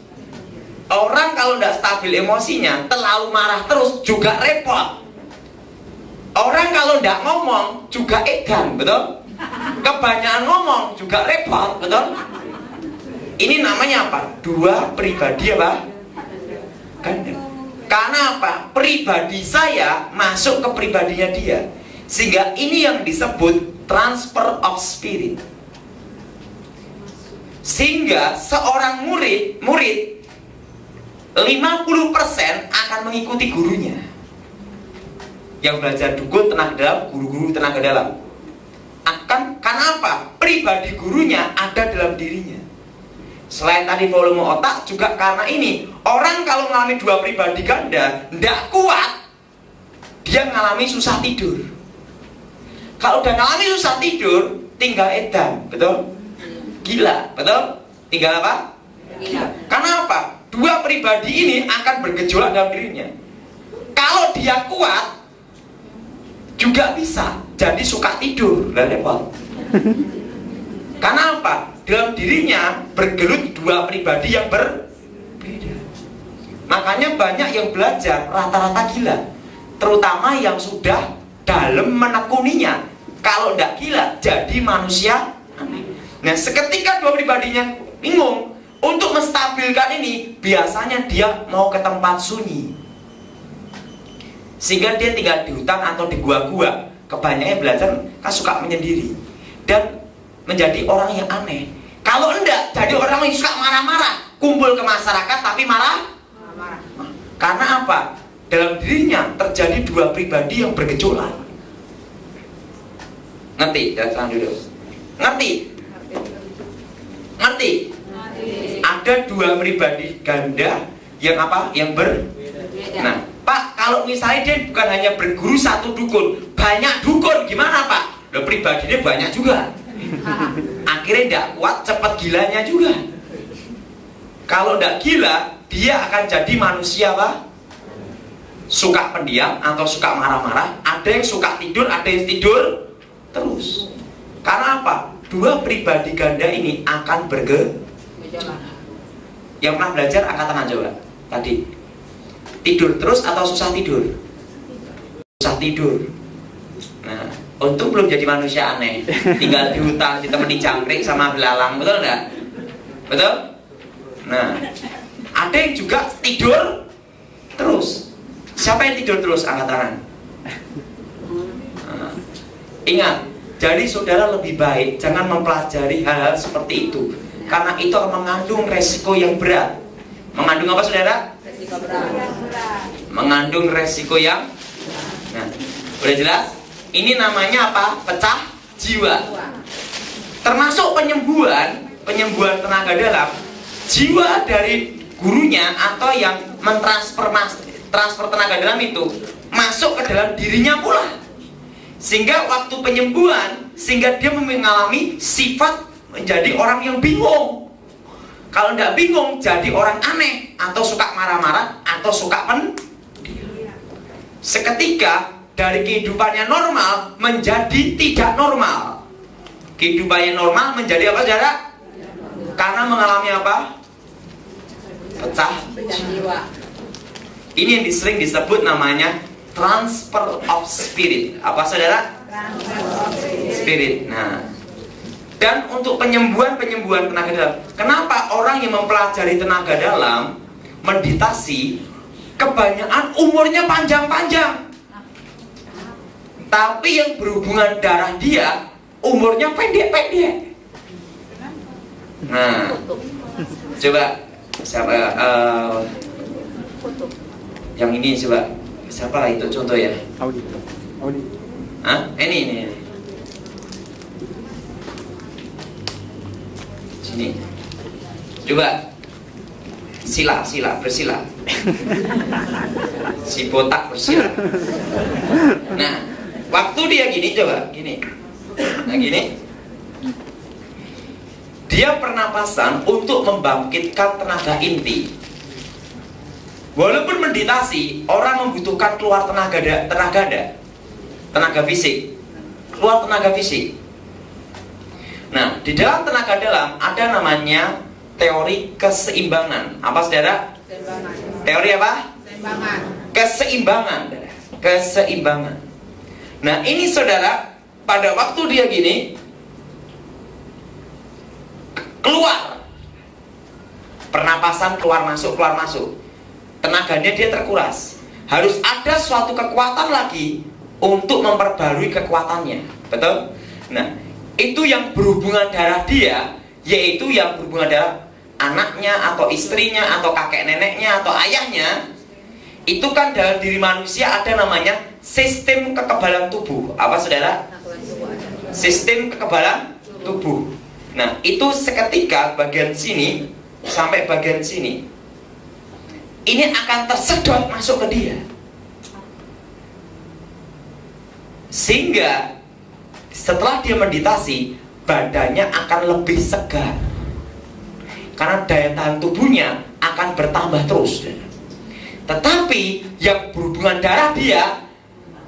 Orang kalau tidak stabil emosinya, terlalu marah terus juga repot. Orang kalau tidak ngomong juga edan, betul? Kebanyakan ngomong juga repot, betul? Ini namanya apa? 2 pribadi apa? Ganda. Karena apa? Pribadi saya masuk ke pribadinya dia. Sehingga ini yang disebut transfer of spirit. Sehingga seorang murid 50% akan mengikuti gurunya. Yang belajar dukun tenaga dalam, guru-guru tenaga dalam. Karena apa? Pribadi gurunya ada dalam dirinya. Selain tadi volume otak, juga karena ini. Orang kalau mengalami 2 pribadi ganda, tidak kuat, dia mengalami susah tidur. Kalau udah mengalami susah tidur, tinggal edan, betul? Gila, betul? Tinggal apa? Gila. Karena apa? 2 pribadi ini akan bergejolak dalam dirinya. Kalau dia kuat, juga bisa jadi suka tidur, repot. Karena apa? Dalam dirinya bergelut 2 pribadi yang berbeda. Makanya banyak yang belajar rata-rata gila, terutama yang sudah dalam menekuninya. Kalau tidak gila, jadi manusia aneh. Nah, seketika 2 pribadinya bingung untuk menstabilkan ini, biasanya dia mau ke tempat sunyi. sehingga dia tinggal di hutan atau di gua-gua. Kebanyakan belajar kan suka menyendiri dan menjadi orang yang aneh. Kalau enggak, jadi orang yang suka marah-marah, kumpul ke masyarakat tapi marah. Karena apa? Dalam dirinya terjadi dua pribadi yang bergejolak. Ngerti? Jangan dulu. Ngerti? Ngerti? Ada dua pribadi ganda yang apa? Yang Nah, Pak, kalau misalnya dia bukan hanya berguru satu dukun, banyak dukun, gimana Pak? Loh, pribadinya banyak juga. Akhirnya tidak kuat, cepat gilanya juga. Kalau tidak gila, dia akan jadi manusia apa? Suka pendiam atau suka marah-marah. Ada yang suka tidur, ada yang tidur terus. Karena apa? Dua pribadi ganda ini akan Yang pernah belajar angkat tangan coba tadi. Tidur terus atau susah tidur? Susah tidur. Nah, untung belum jadi manusia aneh. Tinggal di hutan ditemani jangkrik sama belalang, betul enggak? Betul? Nah, ada yang juga tidur terus. Siapa yang tidur terus? Angkat tangan. Nah, ingat, jadi saudara lebih baik jangan mempelajari hal-hal seperti itu, karena itu akan mengandung resiko yang berat. Mengandung apa saudara? Resiko berat. Mengandung resiko yang udah jelas? Ini namanya apa? Pecah jiwa. Termasuk penyembuhan tenaga dalam. Jiwa dari gurunya atau yang transfer tenaga dalam itu masuk ke dalam dirinya pula. Sehingga waktu penyembuhan, sehingga dia mengalami sifat menjadi orang yang bingung. Kalau tidak bingung, jadi orang aneh, atau suka marah-marah, atau suka seketika dari kehidupannya normal menjadi tidak normal. Kehidupannya normal menjadi apa saudara? Karena mengalami apa? Pecah jiwa. Ini yang sering disebut namanya transfer of spirit. Apa saudara? Transfer of Spirit. Nah, dan untuk penyembuhan tenaga dalam, kenapa orang yang mempelajari tenaga dalam, meditasi, kebanyakan umurnya panjang-panjang, tapi yang berhubungan darah dia umurnya pendek-pendek. Nah, coba siapa yang ini coba siapa itu contoh ya? Audi. Hah? Ini. Sini. Coba bersila. Si botak bersila. Nah, waktu dia gini coba, gini. Nah, gini. Dia pernapasan untuk membangkitkan tenaga inti. Walaupun meditasi, orang membutuhkan keluar tenaga fisik. Keluar tenaga fisik. Nah, di dalam tenaga dalam ada namanya teori keseimbangan. Apa saudara? Keseimbangan. Teori apa? Keseimbangan. Keseimbangan. Nah, ini saudara, pada waktu dia gini, keluar. Pernapasan keluar masuk. Tenaganya dia terkuras. Harus ada suatu kekuatan lagi untuk memperbarui kekuatannya. Betul? Nah, itu yang berhubungan darah dia, yaitu yang berhubungan darah anaknya atau istrinya atau kakek neneknya atau ayahnya. Itu kan dalam diri manusia ada namanya sistem kekebalan tubuh. Apa saudara? Sistem kekebalan tubuh. Nah, itu seketika bagian sini sampai bagian sini, ini akan tersedot masuk ke dia, sehingga setelah dia meditasi, badannya akan lebih segar karena daya tahan tubuhnya akan bertambah terus. Tetapi yang berhubungan darah dia,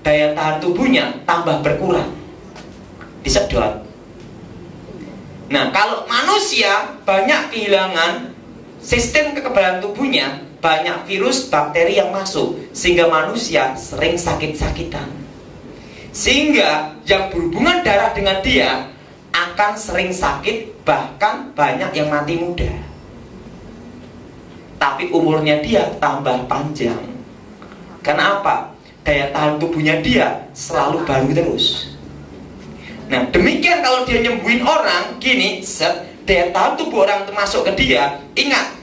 daya tahan tubuhnya tambah berkurang, disedot. Nah, kalau manusia banyak kehilangan sistem kekebalan tubuhnya, banyak virus, bakteri yang masuk, sehingga manusia sering sakit-sakitan. Sehingga yang berhubungan darah dengan dia akan sering sakit, bahkan banyak yang mati muda. Tapi umurnya dia tambah panjang. Karena apa? daya tahan tubuhnya dia selalu baru terus. Nah, demikian kalau dia nyembuhin orang gini, daya tahan tubuh orang itu masuk ke dia. Ingat,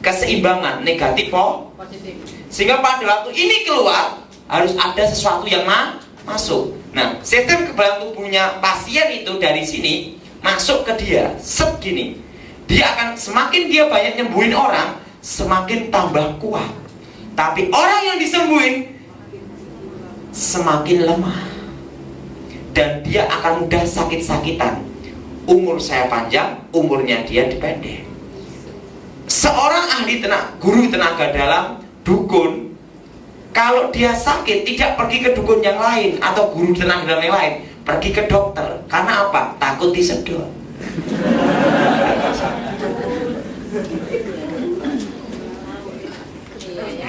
keseimbangan negatif Positif. sehingga pada waktu ini keluar harus ada sesuatu yang masuk. Nah, sistem kekebalan tubuhnya pasien itu dari sini masuk ke dia, gini. Dia akan semakin dia banyak nyembuhin orang, semakin tambah kuat. Tapi orang yang disembuhin semakin lemah, dan dia akan mudah sakit-sakitan. Umur saya panjang, umurnya dia dipendek. Seorang ahli guru tenaga dalam, dukun, kalau dia sakit tidak pergi ke dukun yang lain atau guru tenaga dalam yang lain, pergi ke dokter. Karena apa? Takut disedot.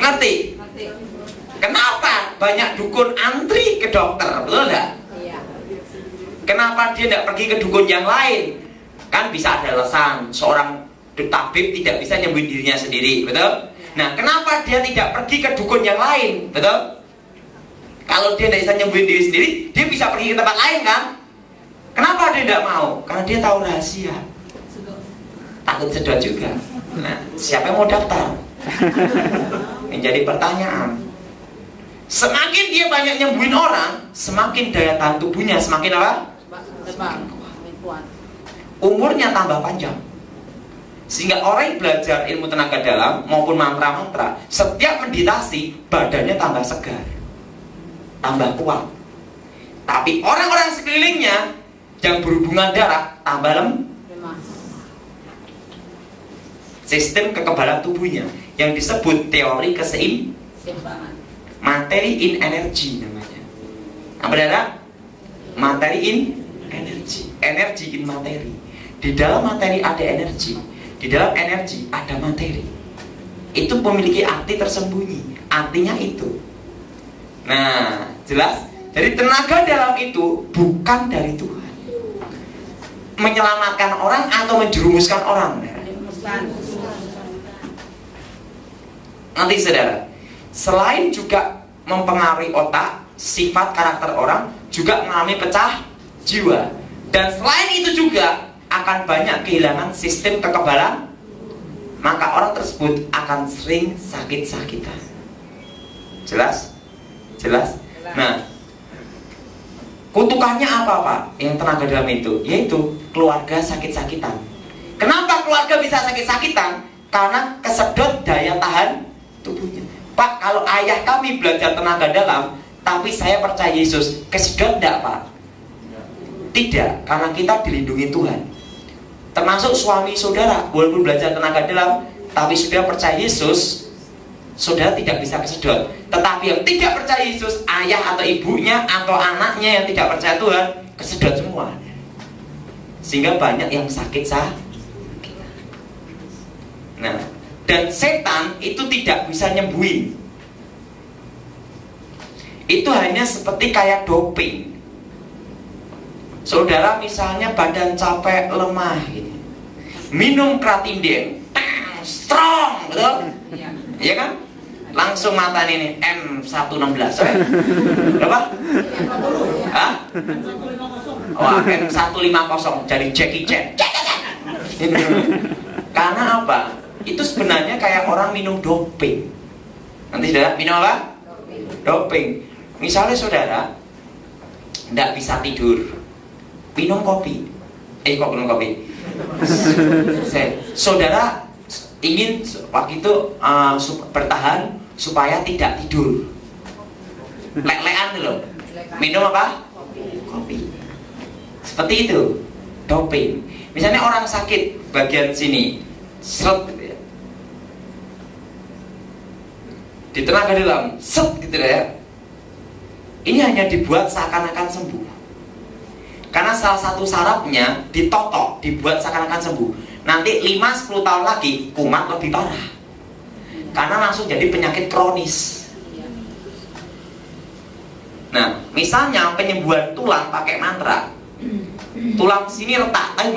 Ngerti? Kenapa banyak dukun antri ke dokter? Betul nggak? Kenapa dia tidak pergi ke dukun yang lain? Kan bisa ada alasan. Seorang tabib tidak bisa nyembuhin dirinya sendiri, betul? Nah, kenapa dia tidak pergi ke dukun yang lain, betul? Kalau dia tidak bisa nyembuhin diri sendiri, dia bisa pergi ke tempat lain, kan? Kenapa dia tidak mau? Karena dia tahu rahasia. Takut sedot juga. Nah, siapa yang mau daftar? Yang jadi pertanyaan. Semakin dia banyak nyembuhin orang, semakin daya tahan tubuhnya semakin apa? Kuat. Umurnya tambah panjang. Sehingga orang yang belajar ilmu tenaga dalam maupun mantra-mantra, setiap meditasi badannya tambah segar, tambah kuat. Tapi orang-orang sekelilingnya yang berhubungan darah tambah Lemah. Sistem kekebalan tubuhnya yang disebut teori Keseimbangan. materi in energy namanya. Apa darah? Materi in energy. Energi in materi. Di dalam materi ada energi. Di dalam energi ada materi. Itu memiliki arti tersembunyi. Artinya itu. Nah, jelas. Jadi tenaga dalam itu bukan dari Tuhan. Menyelamatkan orang atau menjerumuskan orang. Nanti saudara, selain juga mempengaruhi otak, sifat karakter orang, juga mengalami pecah jiwa. Dan selain itu juga akan banyak kehilangan sistem kekebalan, maka orang tersebut akan sering sakit-sakitan. Jelas? Jelas? Nah, kutukannya apa Pak? Yang tenaga dalam itu, yaitu keluarga sakit-sakitan. Kenapa keluarga bisa sakit-sakitan? Karena kesedot daya tahan tubuhnya. Pak, kalau ayah kami belajar tenaga dalam, tapi saya percaya Yesus, kesedot enggak Pak? Tidak, karena kita dilindungi Tuhan. Termasuk suami saudara, walaupun belajar tenaga dalam, tapi sudah percaya Yesus, saudara tidak bisa kesedot. Tetapi yang tidak percaya Yesus, ayah atau ibunya atau anaknya yang tidak percaya Tuhan, kesedot semua. Sehingga banyak yang sakit. Nah, dan setan itu tidak bisa nyembuhin. Itu hanya seperti kayak doping. Saudara misalnya badan capek, lemah gitu. Minum Kratinden, strong, betul? Iya kan? Langsung mata ini M116. Berapa? Hah? Wah, M150 dari Jackie Chan. Karena apa? Itu sebenarnya kayak orang minum doping. Nanti saudara minum apa? Doping. Misalnya saudara tidak bisa tidur, minum kopi. Kok minum kopi? Saudara ingin waktu itu bertahan supaya tidak tidur. Lek-lekan loh. Minum apa? Kopi. Seperti itu. Doping. Misalnya orang sakit bagian sini, seret gitu ya. Di tenaga dalam, set gitu ya. Ini hanya dibuat seakan-akan sembuh. Karena salah satu syaratnya ditotok, dibuat seakan-akan sembuh. Nanti 5-10 tahun lagi kumat lebih parah. Karena langsung jadi penyakit kronis. Nah, misalnya penyembuhan tulang pakai mantra. Tulang sini retak, tapi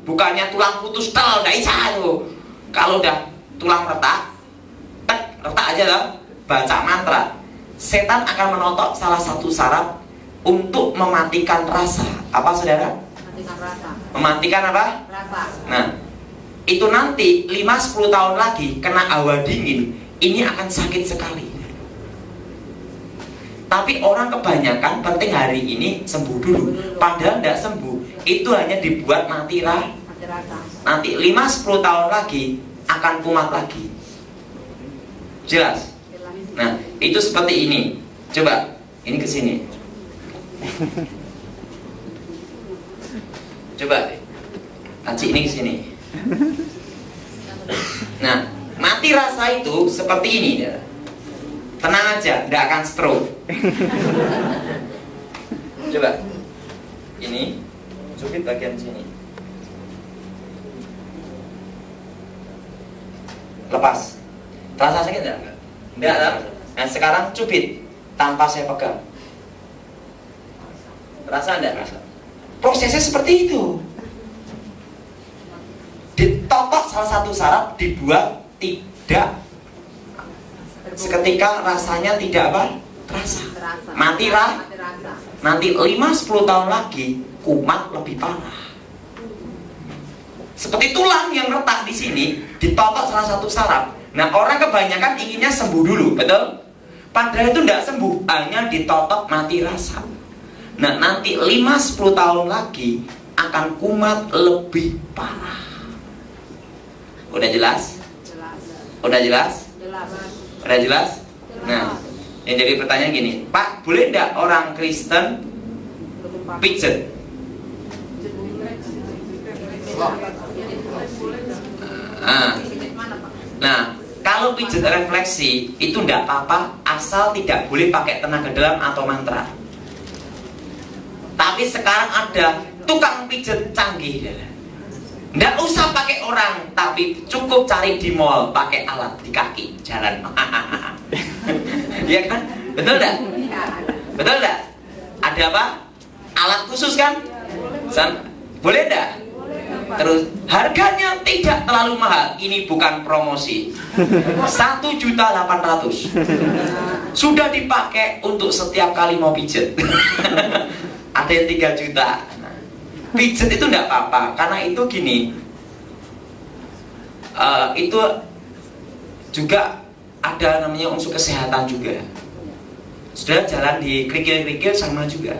bukannya tulang putus tel, nggak bisa tuh. Kalau udah tulang retak, retak aja lah, baca mantra. setan akan menotok salah satu syarat untuk mematikan rasa. Apa saudara? Matikan rasa. Mematikan apa? Rasa. Nah, itu nanti 5-10 tahun lagi kena hawa dingin, ini akan sakit sekali. Tapi orang kebanyakan penting hari ini sembuh dulu. Padahal tidak sembuh. Itu hanya dibuat mati rasa. Nanti 5-10 tahun lagi akan kumat lagi. Jelas? Nah, itu seperti ini. Coba, ini ke sini. Coba, Aci ini ke sini. Nah, mati rasa itu seperti ini ya. Tenang aja, tidak akan stroke. Coba, ini cubit bagian sini. Lepas. Terasa sakit tidak? Tidak kan? Nah sekarang cubit tanpa saya pegang. Rasa enggak? Rasa. Prosesnya seperti itu. Ditotok salah satu syarat, dibuat tidak seketika rasanya tidak apa? Terasa. Mati rasa. Nanti 5-10 tahun lagi kumat lebih parah. Seperti tulang yang retak di sini ditotok salah satu saraf. Nah orang kebanyakan inginnya sembuh dulu, betul? Padahal itu tidak sembuh, hanya ditotok mati rasa. Nah nanti 5-10 tahun lagi akan kumat lebih parah. Udah jelas? Udah jelas? Udah jelas? Nah yang jadi pertanyaan gini, Pak boleh tidak orang Kristen pijet? Nah, kalau pijet refleksi itu tidak apa-apa, asal tidak boleh pakai tenaga dalam atau mantra. Tapi sekarang ada tukang pijet canggih, tidak usah pakai orang, tapi cukup cari di mall pakai alat di kaki jalan. Iya kan? Betul tidak? Betul tidak? Ada apa? Alat khusus kan? Boleh tidak? Terus harganya tidak terlalu mahal. Ini bukan promosi. 1.800.000 sudah dipakai untuk setiap kali mau pijet. Ada yang 3 juta. Pijet itu tidak apa-apa, karena itu gini, itu juga ada namanya unsur kesehatan juga. Sudah jalan di kerikil-kerikil sama juga.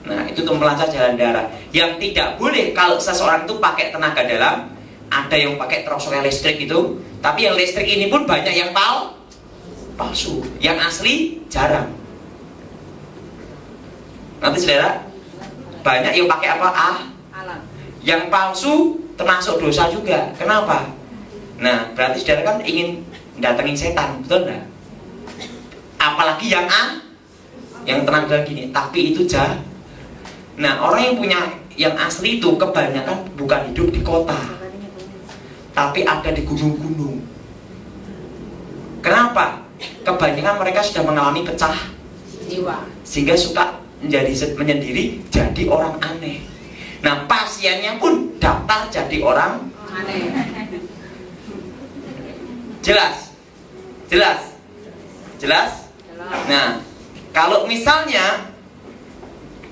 Nah itu untuk melancar jalan darah. Yang tidak boleh kalau seseorang itu pakai tenaga dalam, ada yang pakai trosoel listrik itu. Tapi yang listrik ini pun banyak yang palsu. Yang asli jarang. Nanti saudara, banyak yang pakai apa? Yang palsu termasuk dosa juga. Kenapa? Nah berarti saudara kan ingin datengin setan, betul nggak? Apalagi yang tenaga gini, tapi itu jahat. Nah orang yang punya yang asli itu kebanyakan bukan hidup di kota, tapi ada di gunung-gunung. Kenapa? Kebanyakan mereka sudah mengalami pecah jiwa, sehingga suka menyendiri, jadi orang aneh. Nah pasiennya pun daftar jadi orang aneh. Jelas? Jelas? Jelas? Nah kalau misalnya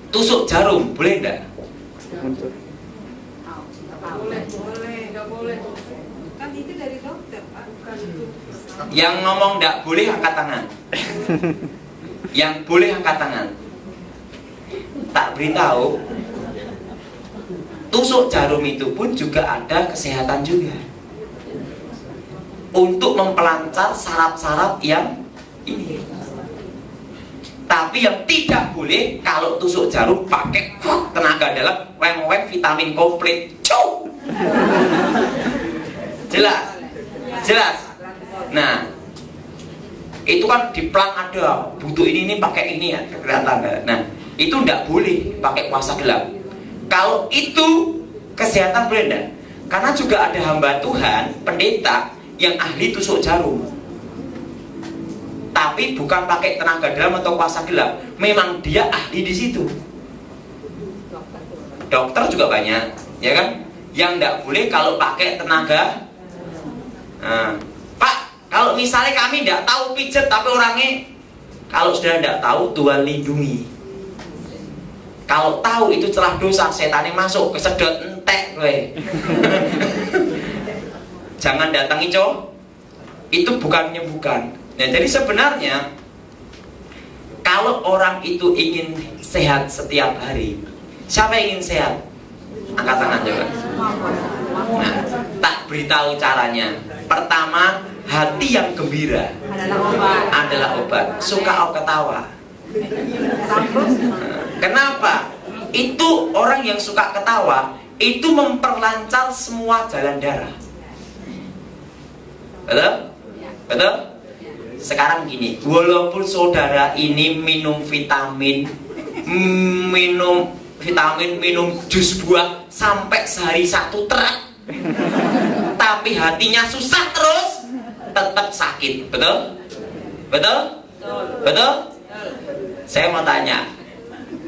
tusuk jarum, boleh enggak? Enggak boleh. Kan itu dari dokter, Pak. Yang ngomong enggak boleh angkat tangan. Yang boleh angkat tangan. Tak beritahu, tusuk jarum itu pun juga ada kesehatan juga. Untuk mempelancar saraf-saraf yang ini. Tapi yang tidak boleh kalau tusuk jarum pakai tenaga dalam, weng-weng vitamin komplit. Cuk. Jelas? Jelas? Nah, itu kan di plan ada butuh ini pakai ini ya, kelihatan. Nah, itu tidak boleh pakai kuasa gelap. Kalau itu kesehatan boleh enggak? Karena juga ada hamba Tuhan, pendeta yang ahli tusuk jarum. Tapi bukan pakai tenaga dalam atau kuasa gelap. Memang dia ahli di situ. Dokter juga banyak, ya kan? Yang tidak boleh kalau pakai tenaga. Nah, Pak, kalau misalnya kami tidak tahu pijet tapi orangnya Kalau saudara tidak tahu, Tuhan lindungi. Kalau tahu itu celah dosa, setannya masuk, kesedot entek gue. Jangan datangi itu bukan menyembuhkan. Nah, jadi sebenarnya kalau orang itu ingin sehat setiap hari, siapa yang ingin sehat? Angkat tangan coba. Nah, tak beritahu caranya. Pertama, hati yang gembira adalah obat. Suka ketawa. Kenapa? Itu orang yang suka ketawa itu memperlancar semua jalan darah. Betul? Betul? Sekarang gini, walaupun saudara ini minum vitamin, minum jus buah sampai sehari 1 truk, tapi hatinya susah terus, tetap sakit. Betul? Betul? Betul? Saya mau tanya,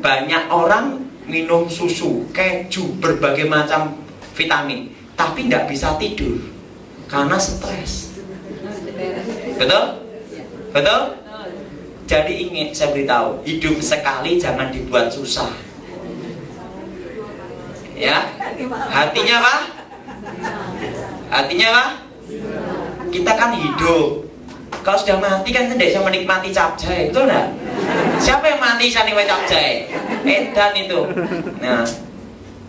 banyak orang minum susu, keju, berbagai macam vitamin, tapi tidak bisa tidur karena stres. Betul? Betul? Jadi ingin saya beritahu, hidup sekali jangan dibuat susah. Ya, hatinya apa? Hatinya apa? Kita kan hidup. Kalau sudah mati kan tidak bisa menikmati capcay, betul nggak? Siapa yang mati bisa nikmati capcay? Edan itu. Nah,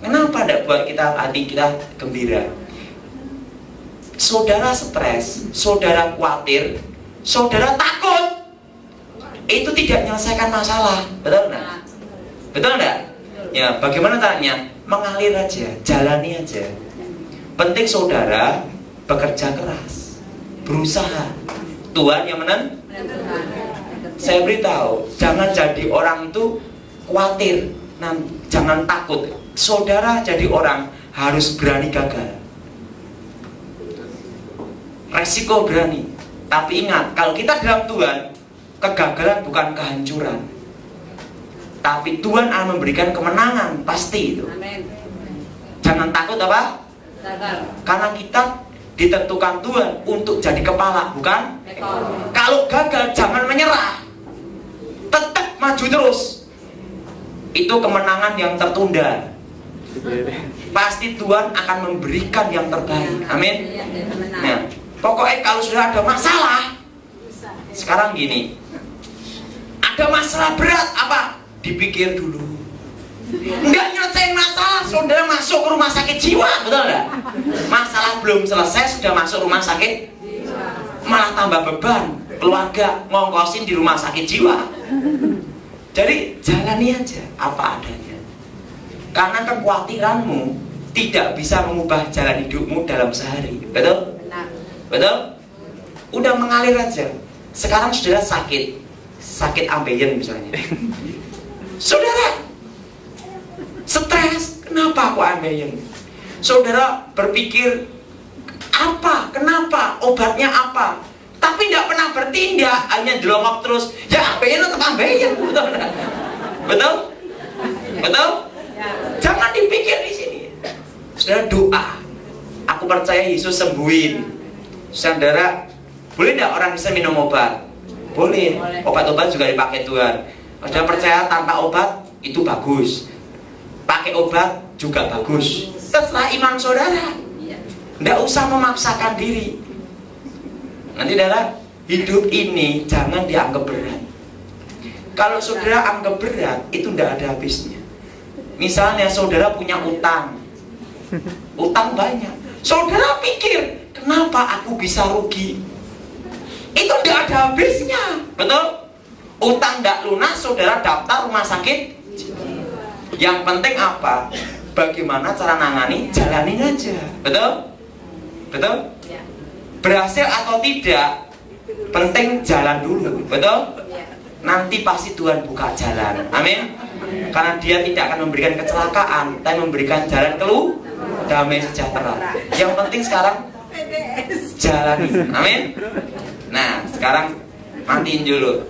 kenapa tidak buat kita hati kita gembira? Saudara stres, saudara khawatir, saudara takut, itu tidak menyelesaikan masalah, betul nggak? Betul nggak? Ya, bagaimana caranya? Mengalir aja, jalani aja. Penting saudara bekerja keras, berusaha. Tuhan yang menentukan. Saya beritahu, jangan jadi orang itu khawatir, jangan takut. Saudara jadi orang harus berani gagal. Resiko berani. Tapi ingat, kalau kita dalam Tuhan, kegagalan bukan kehancuran. Tapi Tuhan akan memberikan kemenangan, pasti itu. Amin. Jangan takut apa? Gagal. Karena kita ditentukan Tuhan untuk jadi kepala, bukan? Ekor. Kalau gagal jangan menyerah, tetap maju terus. Itu kemenangan yang tertunda. Pasti Tuhan akan memberikan yang terbaik. Amin. Nah, pokoknya kalau sudah ada masalah, sekarang gini, ada masalah berat apa? Dipikir dulu. Enggak nyelesain masalah, saudara masuk ke rumah sakit jiwa, betul enggak? Masalah belum selesai sudah masuk rumah sakit, malah tambah beban keluarga ngongkosin di rumah sakit jiwa. Jadi jalani aja apa adanya. Karena kekhawatiranmu tidak bisa mengubah jalan hidupmu dalam sehari, betul? Betul? Udah mengalir aja. Sekarang saudara sakit ambeien misalnya. Saudara stres, kenapa aku ambeien? Saudara berpikir apa, kenapa, obatnya apa, tapi tidak pernah bertindak, hanya jelongok terus. Ya ambeien tetap ambeien, betul? Betul? Betul? Jangan dipikir di sini. Saudara doa, aku percaya Yesus sembuhin. Saudara, boleh tidak orang bisa minum obat? Boleh. Obat-obat juga dipakai Tuhan. Saudara percaya tanpa obat itu bagus, pakai obat juga bagus. Terserah iman saudara. Tidak usah memaksakan diri. Nanti saudara, hidup ini jangan dianggap berat. Kalau saudara anggap berat, itu tidak ada habisnya. Misalnya saudara punya utang banyak, saudara pikir, kenapa aku bisa rugi? Itu tidak ada habisnya, betul? Utang tidak lunas, saudara daftar rumah sakit. Yang penting apa? Bagaimana cara nangani? Jalanin aja, betul? Betul? Berhasil atau tidak, penting jalan dulu, betul? Nanti pasti Tuhan buka jalan, amin. Karena Dia tidak akan memberikan kecelakaan, tapi memberikan jalan keluar, damai sejahtera. Yang penting sekarang jalani, amin. Nah, sekarang matiin dulu.